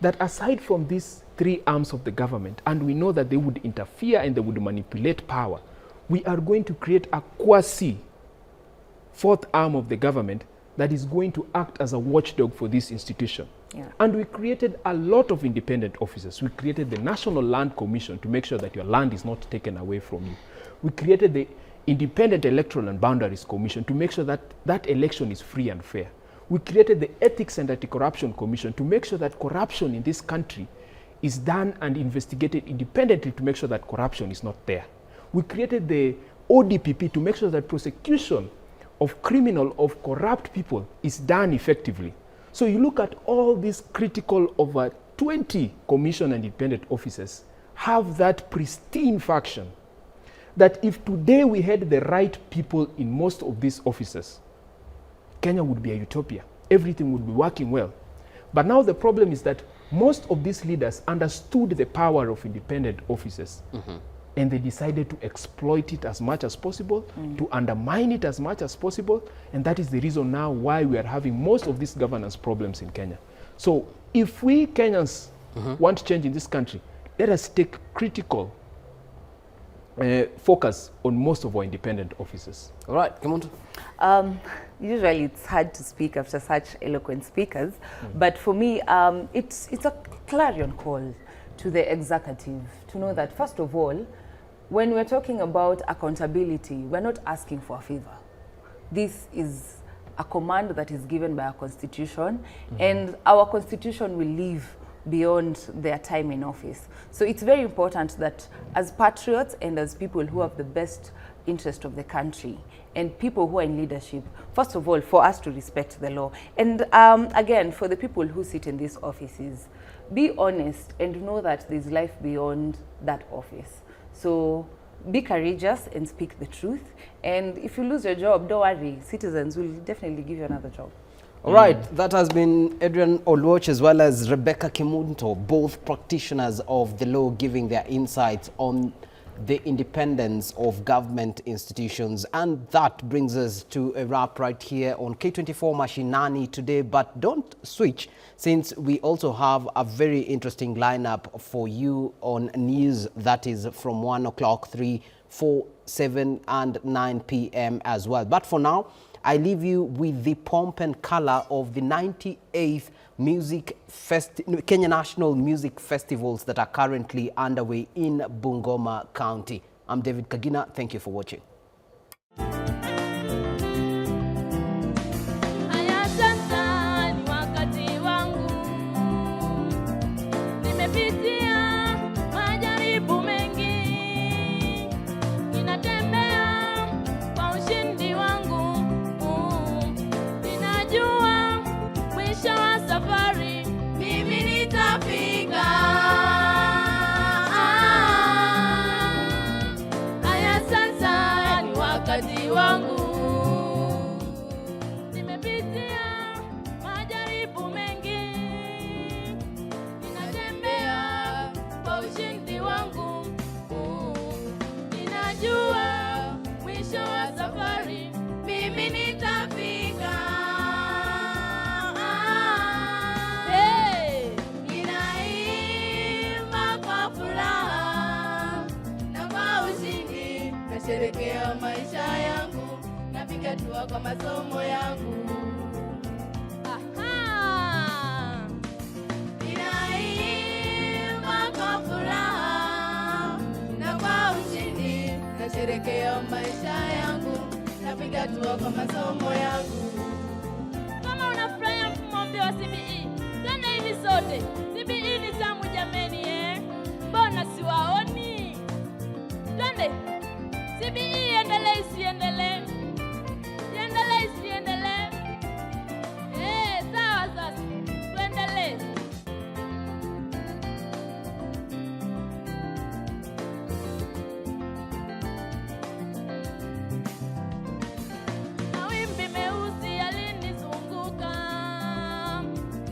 That aside from these three arms of the government, and we know that they would interfere and they would manipulate power, we are going to create a quasi fourth arm of the government that is going to act as a watchdog for this institution. Yeah. And we created a lot of independent officers. We created the National Land Commission to make sure that your land is not taken away from you. We created the Independent Electoral and Boundaries Commission to make sure that that election is free and fair. We created the Ethics and Anti-Corruption Commission to make sure that corruption in this country is done and investigated independently to make sure that corruption is not there. We created the ODPP to make sure that prosecution of corrupt people is done effectively. So you look at all these critical over 20 commission and independent officers have that pristine function, that if today we had the right people in most of these offices, Kenya would be a utopia. Everything would be working well. But now the problem is that most of these leaders understood the power of independent officers. And they decided to exploit it as much as possible, to undermine it as much as possible, and that is the reason now why we are having most of these governance problems in Kenya. So if we Kenyans want change in this country, let us take critical focus on most of our independent officers. All right, come on. Usually it's hard to speak after such eloquent speakers, but for me, it's a clarion call to the executive to know that, first of all, when we're talking about accountability, we're not asking for a favor. This is a command that is given by our constitution, and our constitution will live beyond their time in office. So it's very important that as patriots and as people who have the best interest of the country and people who are in leadership, first of all, for us to respect the law. And again, for the people who sit in these offices, be honest and know that there's life beyond that office. So be courageous and speak the truth. And if you lose your job, don't worry, citizens will definitely give you another job. All right, that has been Adrian Oluoch as well as Rebecca Kimunto, both practitioners of the law, giving their insights on the independence of government institutions. And that brings us to a wrap right here on K24 Mashinani today. But don't switch, since we also have a very interesting lineup for you on news that is from 1 o'clock, 3, 4, 7 and 9 p.m. as well. But for now, I leave you with the pomp and color of the 98th Kenya National Music Festivals that are currently underway in Bungoma County. I'm David Kagina. Thank you for watching. Safari, mimi nita nasherekea maisha yangu, napiga dua kwa masomo yangu. Aha! Ninaimba kwa furaha na kwa ushindi, nasherekea maisha yangu, napiga dua kwa masomo yangu. Kama unafurahia mfumo mpya wa CBE, tena hivi sote. CBE ni tamu jameni Mbona siwaoni? Twende. CBE iendelee isiendelee? Iendelee isiendelee? Sawa sasa. Tuendelee. Mawimbi meusi yalinizunguka,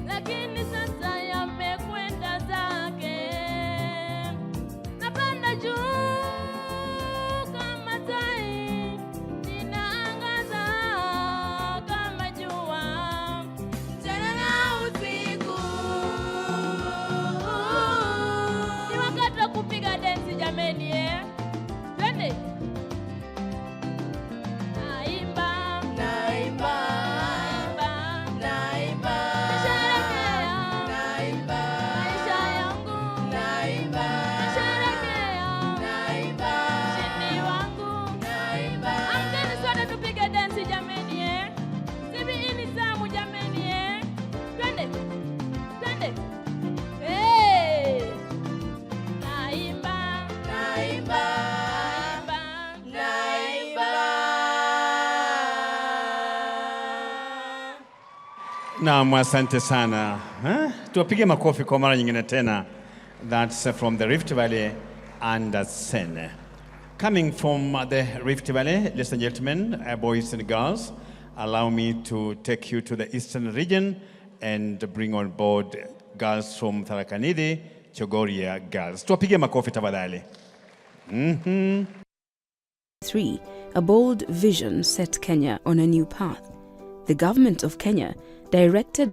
lakini sasa yamekwenda zake. Napanda juu kama tai, ninaangaza kama jua, mchana na usiku. Ni wakati wa kupiga densi jameni Twende. Naimba, naimba, naimba, nasherekea, naimba, maisha yangu, naimba, nasherekea, naimba, ushindi wangu, naimba. Amkeni sote tupige densi jameni CBE ni tamu jameni Twende, twende. Naimba, naimba, Naam, asante sana. Tuwapige makofi kwa mara nyingine tena. That's from the Rift Valley and Sen. Coming from the Rift Valley, ladies and gentlemen, boys and girls, allow me to take you to the eastern region and bring on board girls from Tharaka Nithi, Chogoria girls. Tuwapige makofi tafadhali. 3. A bold vision set Kenya on a new path. The government of Kenya directed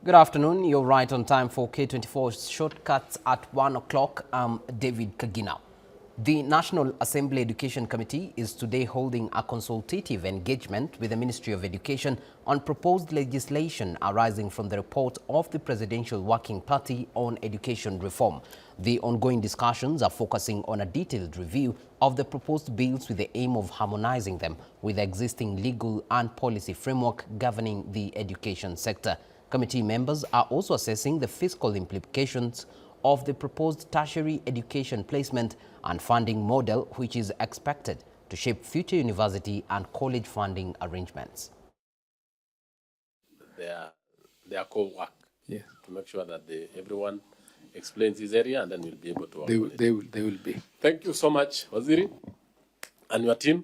Good afternoon. You're right on time for K24 Shortcuts at 1 o'clock. I'm David Kagina. The National Assembly Education Committee is today holding a consultative engagement with the Ministry of Education on proposed legislation arising from the report of the Presidential Working Party on education reform. The ongoing discussions are focusing on a detailed review of the proposed bills with the aim of harmonizing them with the existing legal and policy framework governing the education sector. Committee members are also assessing the fiscal implications of the proposed tertiary education placement and funding model, which is expected to shape future university and college funding arrangements. Their co-work, to make sure that everyone explains this area, and then we'll be able to work they will be. Thank you so much, Waziri, and your team.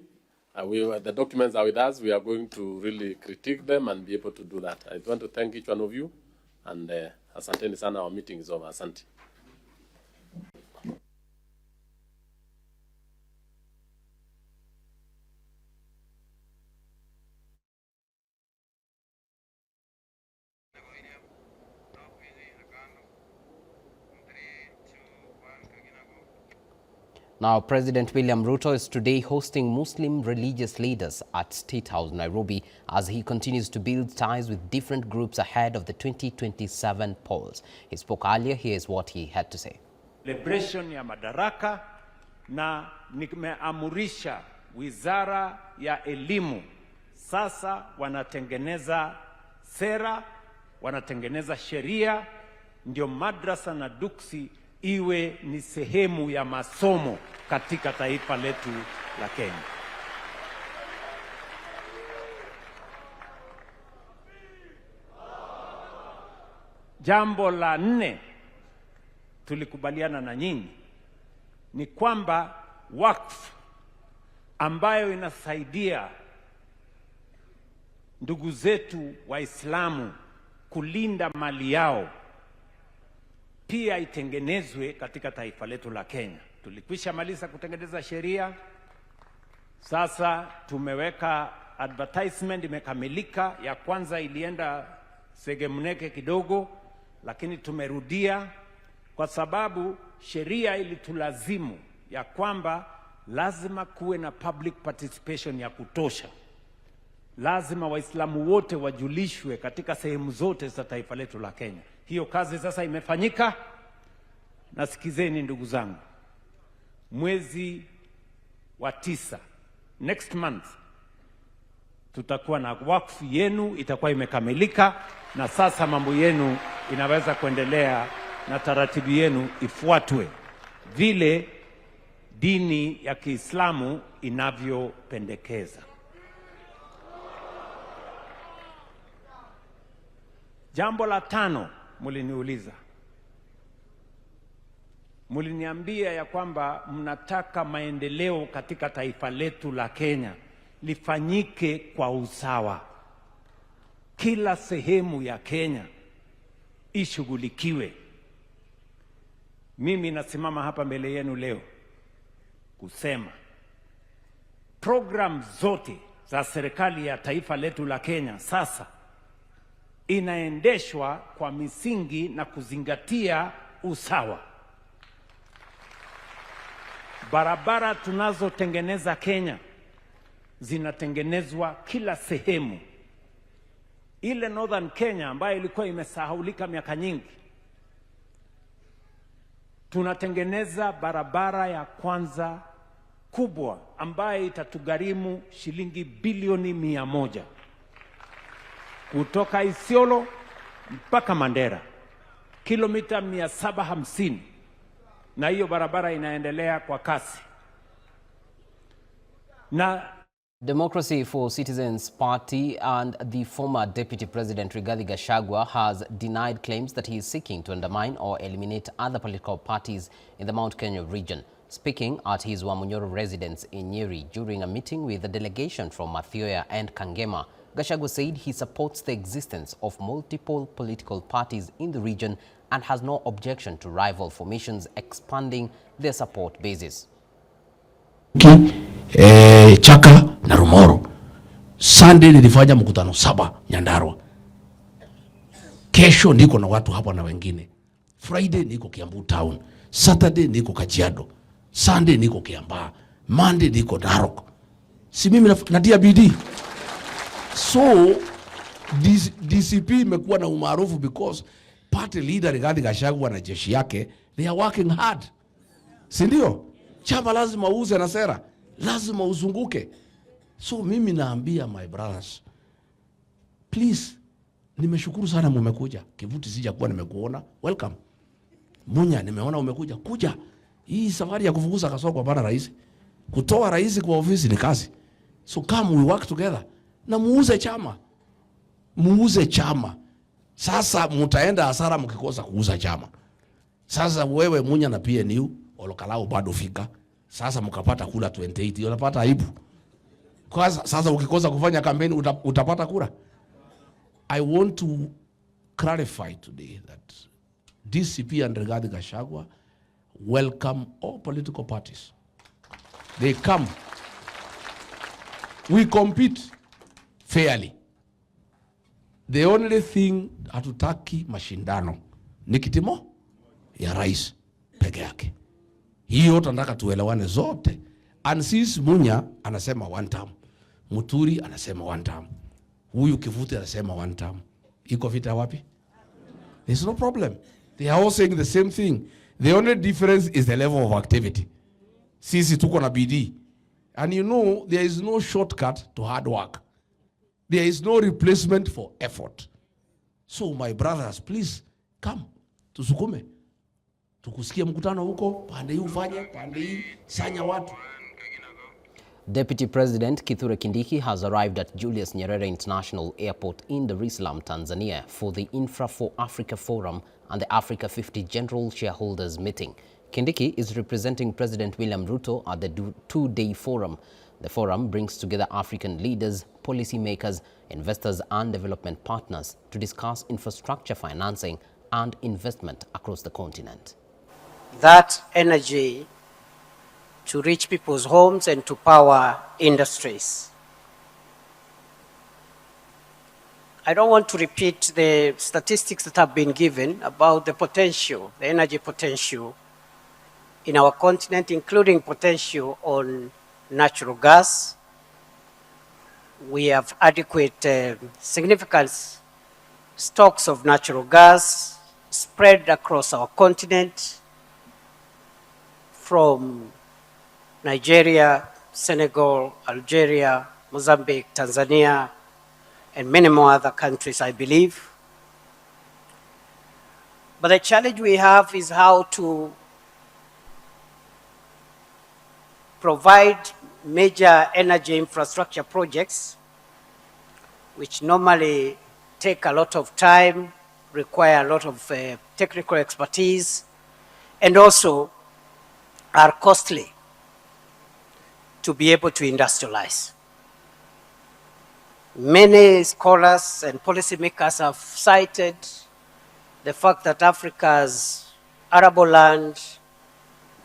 The documents are with us. We are going to really critique them and be able to do that. I want to thank each one of you, and asanteni sana, our meeting is over. Asante. Now, President William Ruto is today hosting Muslim religious leaders at State House, Nairobi, as he continues to build ties with different groups ahead of the 2027 polls. He spoke earlier. Here's what he had to say. Liberation ya madaraka, na nimeamurisha Wizara ya Elimu. Sasa wanatengeneza sera, wanatengeneza sheria, ndio madrasa na duksi iwe ni sehemu ya masomo katika taifa letu la Kenya. Jambo la 4 tulikubaliana na nyinyi ni kwamba wakfu ambayo inasaidia ndugu zetu Waislamu kulinda mali yao pia itengenezwe katika taifa letu la Kenya. Tulikwisha maliza kutengeneza sheria. Sasa tumeweka advertisement, imekamilika. Ya kwanza ilienda segemneke kidogo, lakini tumerudia kwa sababu sheria ilitulazimu ya kwamba lazima kuwe na public participation ya kutosha. Lazima Waislamu wote wajulishwe katika sehemu zote za taifa letu la Kenya. Hiyo kazi sasa imefanyika. Nasikizeni ndugu zangu, mwezi wa 9, next month, tutakuwa na wakfu yenu, itakuwa imekamilika, na sasa mambo yenu inaweza kuendelea na taratibu yenu ifuatwe vile dini ya Kiislamu inavyopendekeza. Jambo la 5 muliniuliza. Muliniambia ya kwamba mnataka maendeleo katika taifa letu la Kenya lifanyike kwa usawa. Kila sehemu ya Kenya ishughulikiwe. Mimi nasimama hapa mbele yenu leo kusema program zote za serikali ya taifa letu la Kenya sasa inaendeshwa kwa misingi na kuzingatia usawa. Barabara tunazotengeneza Kenya zinatengenezwa kila sehemu. Ile Northern Kenya ambayo ilikuwa imesahaulika miaka nyingi, tunatengeneza barabara ya kwanza kubwa ambayo itatugharimu shilingi bilioni 100 kutoka Isiolo mpaka Mandera, kilomita 750, na hiyo barabara inaendelea kwa kasi. Na Democracy for Citizens Party and the former Deputy President Rigathi Gachagua has denied claims that he is seeking to undermine or eliminate other political parties in the Mount Kenya region. Speaking at his Wamunyoro residence in Nyeri during a meeting with a delegation from Mathioya and Kangema, Gachagua said he supports the existence of multiple political parties in the region and has no objection to rival formations expanding their support bases. Chaka na Rumoro. Sunday nilifanya mkutano 7 Nyandarua. Kesho niko na watu hapa na wengine. Friday niko Kiambu town. Saturday niko Kajiado. Sunday niko Kiambaa. Monday niko Narok. Si mimi natia bidii. So DCP imekuwa na umaarufu because party leader Rigathi Gachagua na jeshi yake, they are working hard. Si ndio? Chama lazima uuze na sera, lazima uzunguke. So mimi naambia my brothers, please, nimeshukuru sana mmekuja. Kivuti sija kuwa nimekuona, welcome. Munya nimeona umekuja, kuja. Hii safari ya kufukuza Kasongo bana rais, kutoa rais kwa ofisi ni kazi. So come we work together. Na muuze chama. Muuze chama. Sasa mutaenda hasara mkikosa kuuza chama. Sasa wewe Munya na PNU Olokalao bado fika. Sasa mkapata kula 28, unapata aibu. Kwa sasa ukikosa kufanya kampeni utapata kura. I want to clarify today that DCP and Rigathi Gachagua welcome all political parties. They come. We compete fairly. The only thing hatutaki mashindano ni kitimo ya rais peke yake. Hiyo tunataka tuelewane zote. And since Munya anasema 1 term, Muturi anasema 1 term, huyu Kivuti anasema 1 term. Iko vita wapi? There's no problem. They are all saying the same thing. The only difference is the level of activity. Sisi tuko na bidii. And you know, there is no shortcut to hard work. There is no replacement for effort. So my brothers, please come, tusukume. Tukusikia mkutano huko, pande hii ufanye, pande hii sanya watu. Deputy President Kithure Kindiki has arrived at Julius Nyerere International Airport in Dar es Salaam, Tanzania for the Infra for Africa Forum and the Africa 50 General Shareholders Meeting. Kindiki is representing President William Ruto at the 2-day forum. The forum brings together African leaders, policymakers, investors and development partners to discuss infrastructure financing and investment across the continent. That energy to reach people's homes and to power industries. I don't want to repeat the statistics that have been given about the potential, the energy potential in our continent, including potential on natural gas. We have adequate, significant stocks of natural gas spread across our continent, from Nigeria, Senegal, Algeria, Mozambique, Tanzania, and many more other countries, I believe. But the challenge we have is how to provide major energy infrastructure projects, which normally take a lot of time, require a lot of technical expertise, and also are costly to be able to industrialize. Many scholars and policymakers have cited the fact that Africa's arable land,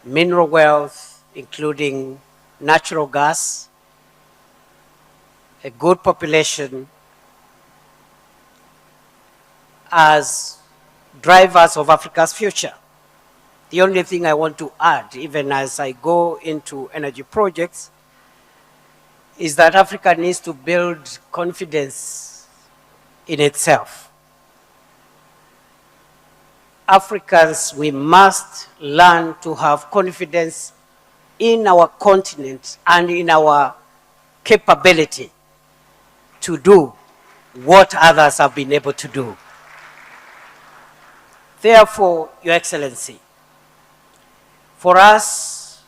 mineral wealth, including natural gas, a good population, as drivers of Africa's future. The only thing I want to add, even as I go into energy projects, is that Africa needs to build confidence in itself. Africans, we must learn to have confidence in our continent and in our capability to do what others have been able to do. Therefore, Your Excellency, for us,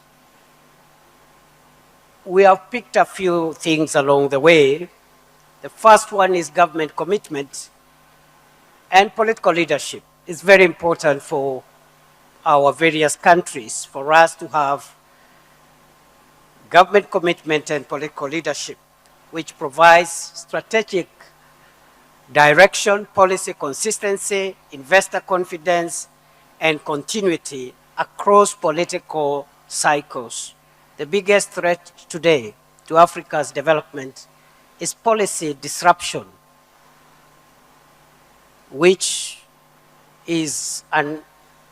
we have picked a few things along the way. The first one is government commitment and political leadership. It's very important for our various countries for us to have government commitment and political leadership, which provides strategic direction, policy consistency, investor confidence, and continuity across political cycles. The biggest threat today to Africa's development is policy disruption, which is an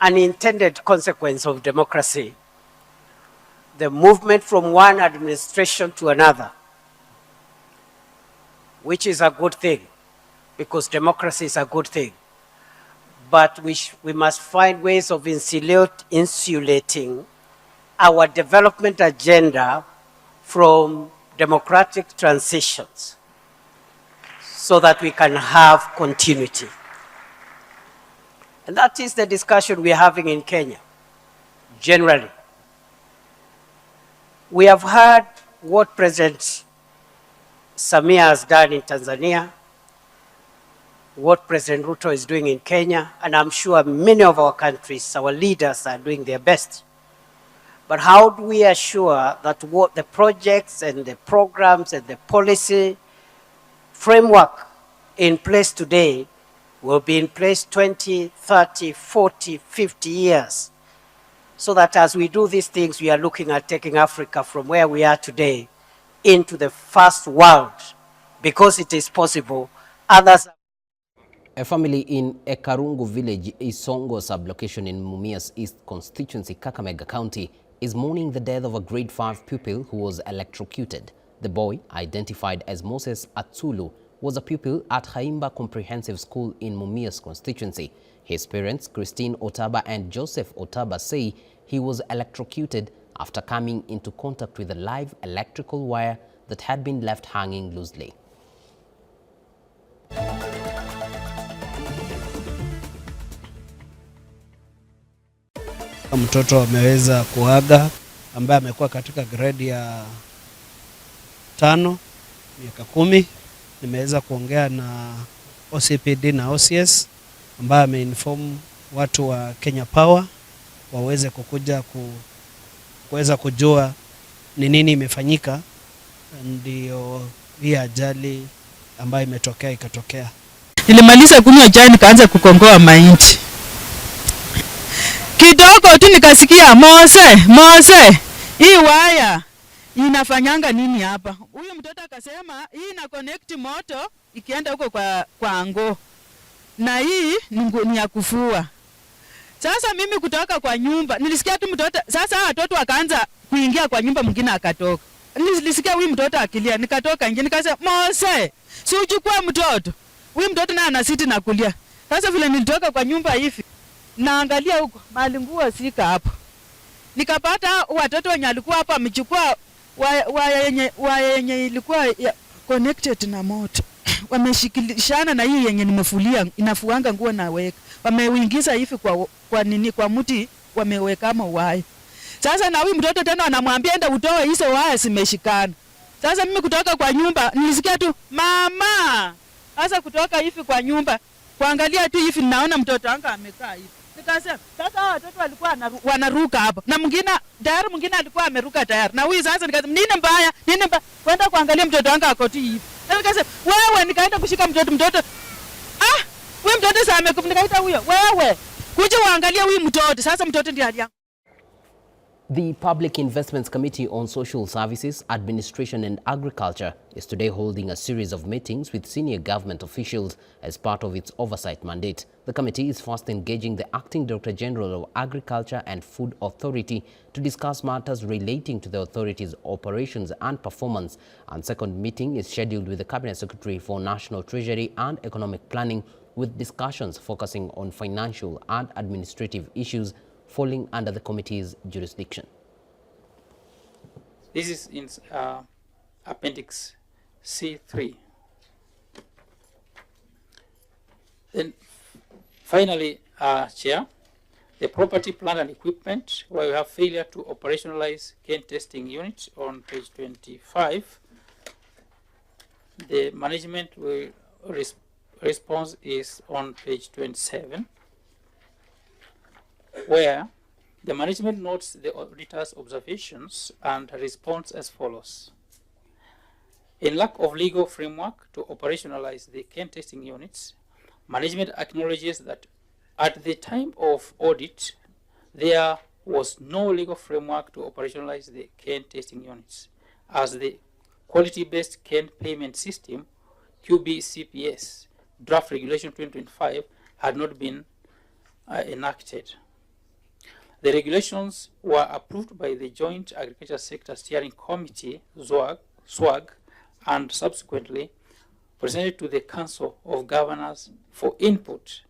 unintended consequence of democracy. The movement from one administration to another, which is a good thing, because democracy is a good thing. But we must find ways of insulating our development agenda from democratic transitions so that we can have continuity. And that is the discussion we are having in Kenya, generally. We have heard what President Samia has done in Tanzania, what President Ruto is doing in Kenya, and I'm sure many of our countries, our leaders are doing their best. But how do we assure that what the projects and the programs and the policy framework in place today will be in place 20, 30, 40, 50 years, so that as we do these things, we are looking at taking Africa from where we are today into the first world, because it is possible. Others. A family in Ekarungu village, Isongo sublocation in Mumias East constituency, Kakamega County, is mourning the death of a grade 5 pupil who was electrocuted. The boy, identified as Moses Atsulu, was a pupil at Haimba Comprehensive School in Mumias constituency. His parents, Christine Otaba and Joseph Otaba, say he was electrocuted after coming into contact with a live electrical wire that had been left hanging loosely. Mtoto ameweza kuaga ambaye amekuwa katika grade ya 5 miaka 10. Nimeweza kuongea na OCPD na OCS ambaye ameinform watu wa Kenya Power waweze kukuja kuweza kujua ni nini imefanyika, ndio hii ajali ambayo imetokea ikatokea. Nilimaliza kunywa chai nikaanza kukongoa mahindi. Kidogo tu nikasikia Mose, hii waya inafanyanga nini hapa? Huyu mtoto akasema hii ina connect moto ikienda huko kwa ango. Na hii ni ya kufua. Sasa mimi kutoka kwa nyumba, nilisikia tu mtoto, sasa watoto wakaanza kuingia kwa nyumba, mwingine akatoka. Nilisikia huyu mtoto akilia, nikatoka nje nikasema Mose, si uchukue mtoto. Huyu mtoto naye anasiti na kulia. Sasa vile nilitoka kwa nyumba hivi, naangalia huko, mali nguo sika hapo. Nikapata watoto wenye alikuwa hapa amechukua waya yenye ilikuwa connected na moto. Wameshikilishana na hii yenye nimefulia, inafuanga nguo na weka. Wameuingiza hivi kwa mti, wameweka kama waya. Sasa na huyu mtoto tena anamwambia enda utoe hizo waya zimeshikana. Sasa mimi kutoka kwa nyumba nilisikia tu mama. Sasa kutoka hivi kwa nyumba kuangalia tu hivi naona mtoto wangu amekaa hivi. Nikasema sasa watoto walikuwa wanaruka hapo. Na mwingine alikuwa ameruka tayari. Na huyu sasa nikasema nini mbaya? Kwenda kuangalia mtoto wangu ako tu hivi. Na nikasema wewe, nikaenda kushika mtoto. Huyu mtoto sasa amekufa, nikaita huyo. Wewe, kuja uangalie huyu mtoto. Sasa mtoto ndiye hali yangu. The Public Investments Committee on Social Services, Administration and Agriculture is today holding a series of meetings with senior government officials as part of its oversight mandate. The committee is first engaging the Acting Director General of Agriculture and Food Authority to discuss matters relating to the authority's operations and performance, and second meeting is scheduled with the Cabinet Secretary for National Treasury and Economic Planning, with discussions focusing on financial and administrative issues falling under the committee's jurisdiction. This is in Appendix C3. Then finally, Chair, the property, plant and equipment, where we have failure to operationalize cane testing unit on page 25. The management response is on page 27, where the management notes the auditor's observations and responds as follows. In lack of legal framework to operationalize the cane testing units, management acknowledges that at the time of audit, there was no legal framework to operationalize the cane testing units, as the quality-based cane payment system, QBCPS, draft regulation 2025, had not been enacted. The regulations were approved by the Joint Agriculture Sector Steering Committee, SWAG, and subsequently presented to the Council of Governors for input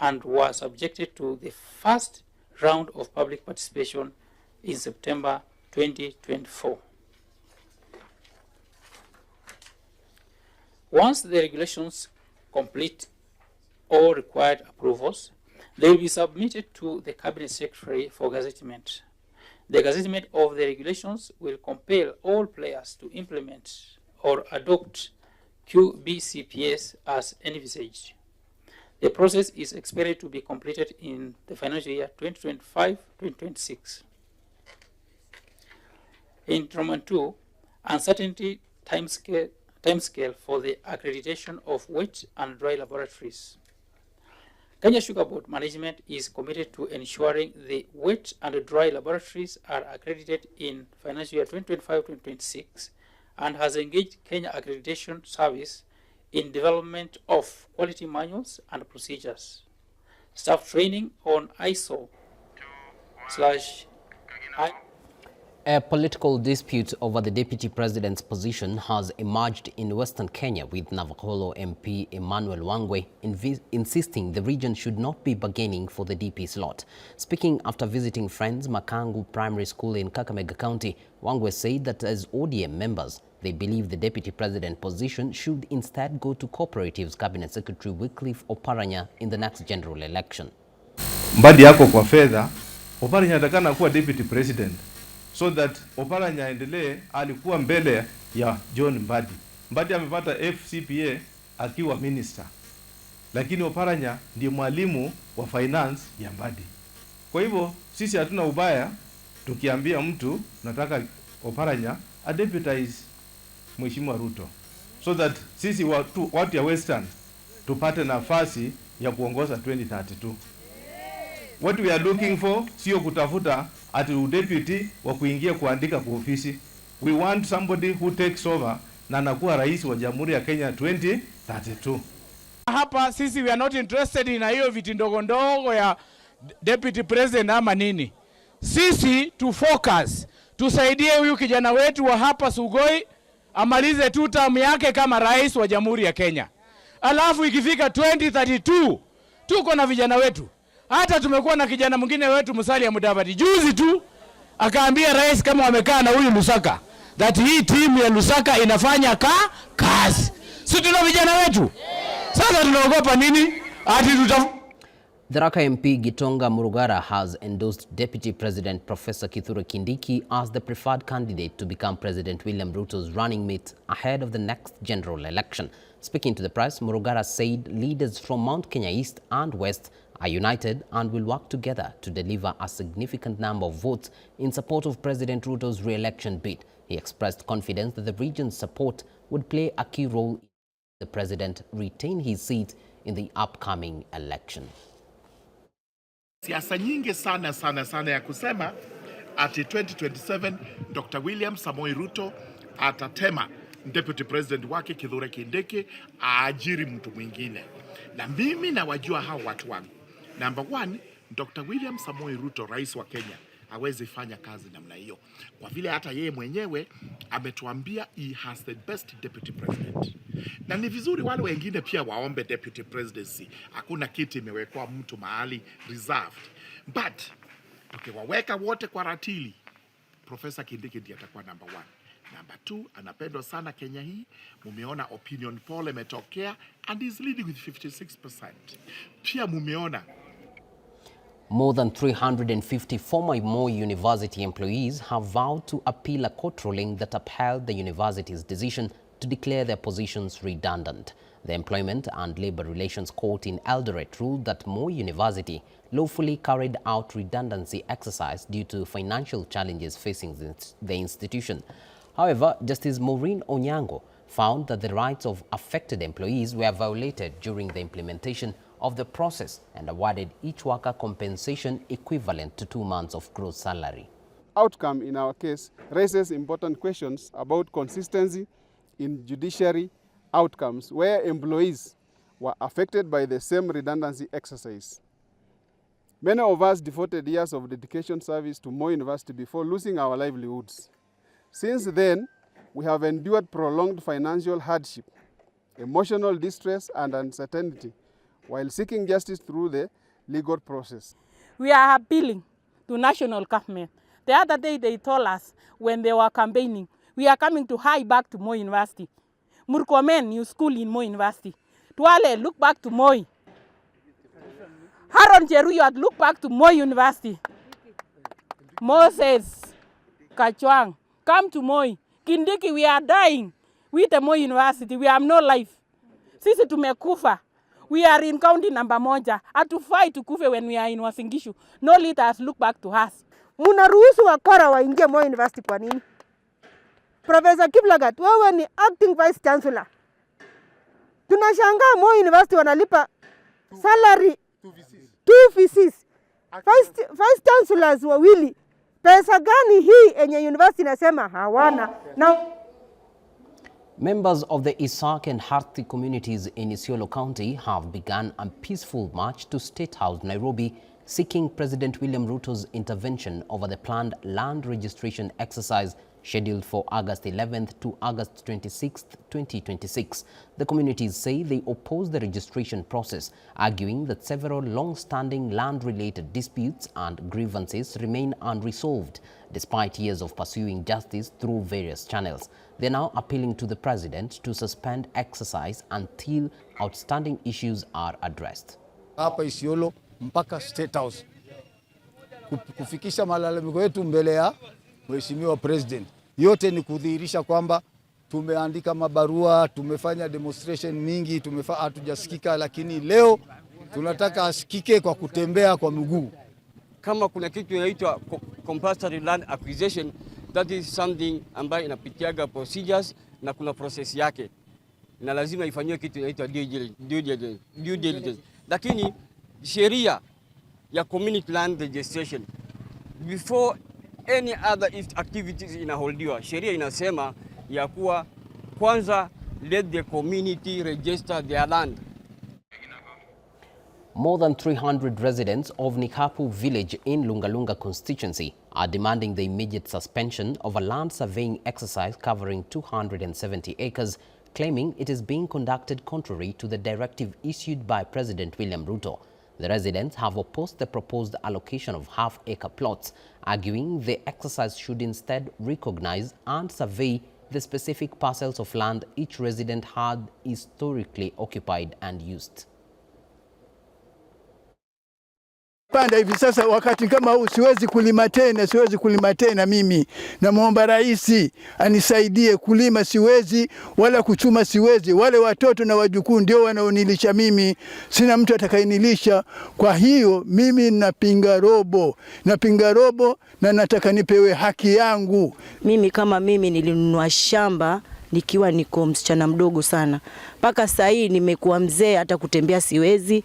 and were subjected to the first round of public participation in September 2024. Once the regulations complete all required approvals, they will be submitted to the Cabinet Secretary for gazettement. The gazettement of the regulations will compel all players to implement or adopt QBCPS as envisaged. The process is expected to be completed in the financial year 2025-2026. In Roman 2, uncertainty timescale for the accreditation of wet and dry laboratories. Kenya Sugar Board management is committed to ensuring the wet and dry laboratories are accredited in financial year 2025-2026 and has engaged Kenya Accreditation Service in development of quality manuals and procedures. Staff training on ISO/I. A political dispute over the deputy president's position has emerged in Western Kenya, with Navakholo MP Emmanuel Wangwe insisting the region should not be bargaining for the DP slot. Speaking after visiting friends Makangu Primary School in Kakamega County, Wangwe said that as ODM members, they believe the deputy president position should instead go to Cooperatives Cabinet Secretary Wycliffe Oparanya in the next general election. Mbadi yako kwa fedha, Oparanya atakana kuwa deputy president, so that Oparanya aendelee. Alikuwa mbele ya John Mbadi. Mbadi amepata FCPA akiwa minister, lakini Oparanya ndiye mwalimu wa finance ya Mbadi. Kwa hivyo sisi hatuna ubaya tukiambia mtu nataka Oparanya adeputize Mheshimiwa Ruto, so that sisi watu ya Western tupate nafasi ya kuongoza 2032. What we are looking for sio kutafuta ati deputy wa kuingia kuandika kwa ofisi. We want somebody who takes over na anakuwa rais wa Jamhuri ya Kenya 2032. Hapa sisi we are not interested in hiyo viti ndogo ndogo ya deputy president ama nini. Sisi tu focus, tusaidie huyu kijana wetu wa hapa Sugoi amalize 2 term yake kama rais wa Jamhuri ya Kenya. Alafu ikifika 2032 tuko na vijana wetu. Hata tumekuwa na kijana mwingine wetu Musalia Mudavadi juzi tu akaambia rais kama wamekaa na huyu Lusaka that hii timu ya Lusaka inafanya kazi. Si tuna vijana wetu? Sasa tunaogopa nini? Tharaka MP Gitonga Murugara has endorsed Deputy President Professor Kithure Kindiki as the preferred candidate to become President William Ruto's running mate ahead of the next general election. Speaking to the press, Murugara said leaders from Mount Kenya East and West are united and will work together to deliver a significant number of votes in support of President Ruto's re-election bid. He expressed confidence that the region's support would play a key role in the president retain his seat in the upcoming election. Siasa nyingi sana ya kusema ati 2027 Dr. William Samoei Ruto atatema deputy president wake Kithure Kindiki aajiri mtu mwingine. Na mimi nawajua hao watu wangu. Number 1, Dr. William Samoei Ruto, rais wa Kenya, aweze fanya kazi namna hiyo, kwa vile hata yeye mwenyewe ametuambia he has the best deputy president. Na ni vizuri wale wengine pia waombe deputy presidency. Hakuna kiti imewekwa mtu mahali reserved, but tukiwaweka wote kwa ratili, Professor Kindiki ndiye atakuwa number 1. Number 2, anapendwa sana Kenya hii. Mumeona opinion poll imetokea and is leading with 56%. Pia mumeona More than 350 former Moi University employees have vowed to appeal a court ruling that upheld the university's decision to declare their positions redundant. The Employment and Labor Relations Court in Eldoret ruled that Moi University lawfully carried out redundancy exercise due to financial challenges facing the institution. However, Justice Maureen Onyango found that the rights of affected employees were violated during the implementation of the process and awarded each worker compensation equivalent to 2 months of gross salary. Outcome in our case raises important questions about consistency in judiciary outcomes where employees were affected by the same redundancy exercise. Many of us devoted years of dedication service to Moi University before losing our livelihoods. Since then, we have endured prolonged financial hardship, emotional distress and uncertainty while seeking justice through the legal process. We are appealing to national government. The other day they told us when they were campaigning, we are coming to high back to Moi University. Murkomen, new school in Moi University. Tuale, look back to Moi. Haron Cheruyot, look back to Moi University. Moses, Kachwang, come to Moi. Kindiki, we are dying with the Moi University. We have no life. Sisi tumekufa. We are in county number 1. Hatufai tukufe when we are in Uasin Gishu. No leaders look back to us. Munaruhusu wakora waingie Moi University kwa nini? Professor Kiplagat, wewe ni acting vice chancellor. Tunashangaa Moi University wanalipa salary 2 VCs. Vice chancellors wawili. Pesa gani hii enye university nasema hawana? Now members of the Isak and Harti communities in Isiolo County have begun a peaceful march to State House, Nairobi, seeking President William Ruto's intervention over the planned land registration exercise scheduled for August 11th to August 26th, 2026. The communities say they oppose the registration process, arguing that several long-standing land-related disputes and grievances remain unresolved, despite years of pursuing justice through various channels. They are now appealing to the president to suspend exercise until outstanding issues are addressed. Hapa Isiolo mpaka State House kufikisha malalamiko yetu mbele ya Mheshimiwa President. Yote ni kudhihirisha kwamba tumeandika mabarua, tumefanya demonstration mingi, hatujasikika, lakini leo tunataka asikike kwa kutembea kwa miguu. Kama kuna kitu inaitwa compulsory land acquisition, that is something ambayo inapitiaga procedures na kuna process yake. Na lazima ifanywe kitu inaitwa due diligence. Lakini sheria ya community land registration, before any other activities inaholdiwa, sheria inasema ya kuwa kwanza let the community register their land. More than 300 residents of Nikapu village in Lungalunga constituency are demanding the immediate suspension of a land surveying exercise covering 270 acres, claiming it is being conducted contrary to the directive issued by President William Ruto. The residents have opposed the proposed allocation of half-acre plots, arguing the exercise should instead recognize and survey the specific parcels of land each resident had historically occupied and used. Panda hivi sasa wakati kama huu siwezi kulima tena mimi. Namuomba rais anisaidie kulima siwezi wala kuchuma siwezi. Wale watoto na wajukuu ndio wanaonilisha mimi. Sina mtu atakayenilisha. Kwa hiyo mimi napinga robo na nataka nipewe haki yangu. Mimi kama mimi nilinunua shamba nikiwa niko msichana mdogo sana. Paka sasa hii nimekuwa mzee hata kutembea siwezi.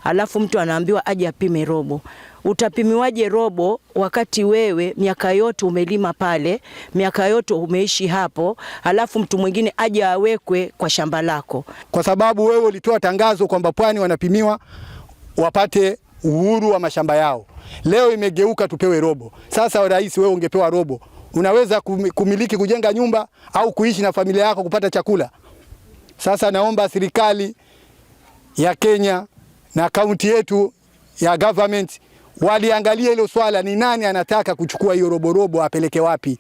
Alafu mtu anaambiwa aje apime robo. Utapimiwaje robo wakati wewe miaka yote umelima pale, miaka yote umeishi hapo, alafu mtu mwingine aje awekwe kwa shamba lako? Kwa sababu wewe ulitoa tangazo kwamba pwani wanapimiwa wapate uhuru wa mashamba yao. Leo imegeuka tupewe robo. Sasa rais, wewe ungepewa robo, unaweza kumiliki, kujenga nyumba au kuishi na familia yako, kupata chakula? Sasa naomba serikali ya Kenya na kaunti yetu ya government waliangalia hilo swala, ni nani anataka kuchukua hiyo robo apeleke wapi?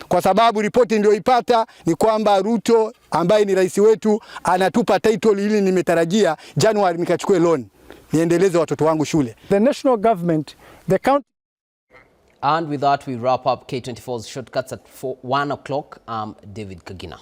Kwa sababu ripoti ndio ipata ni kwamba Ruto ambaye ni rais wetu anatupa title ili nimetarajia January nikachukue loan niendeleze watoto wangu shule. The national government, the county. And with that, we wrap up K24's shortcuts at 1 o'clock. I'm David Kagina.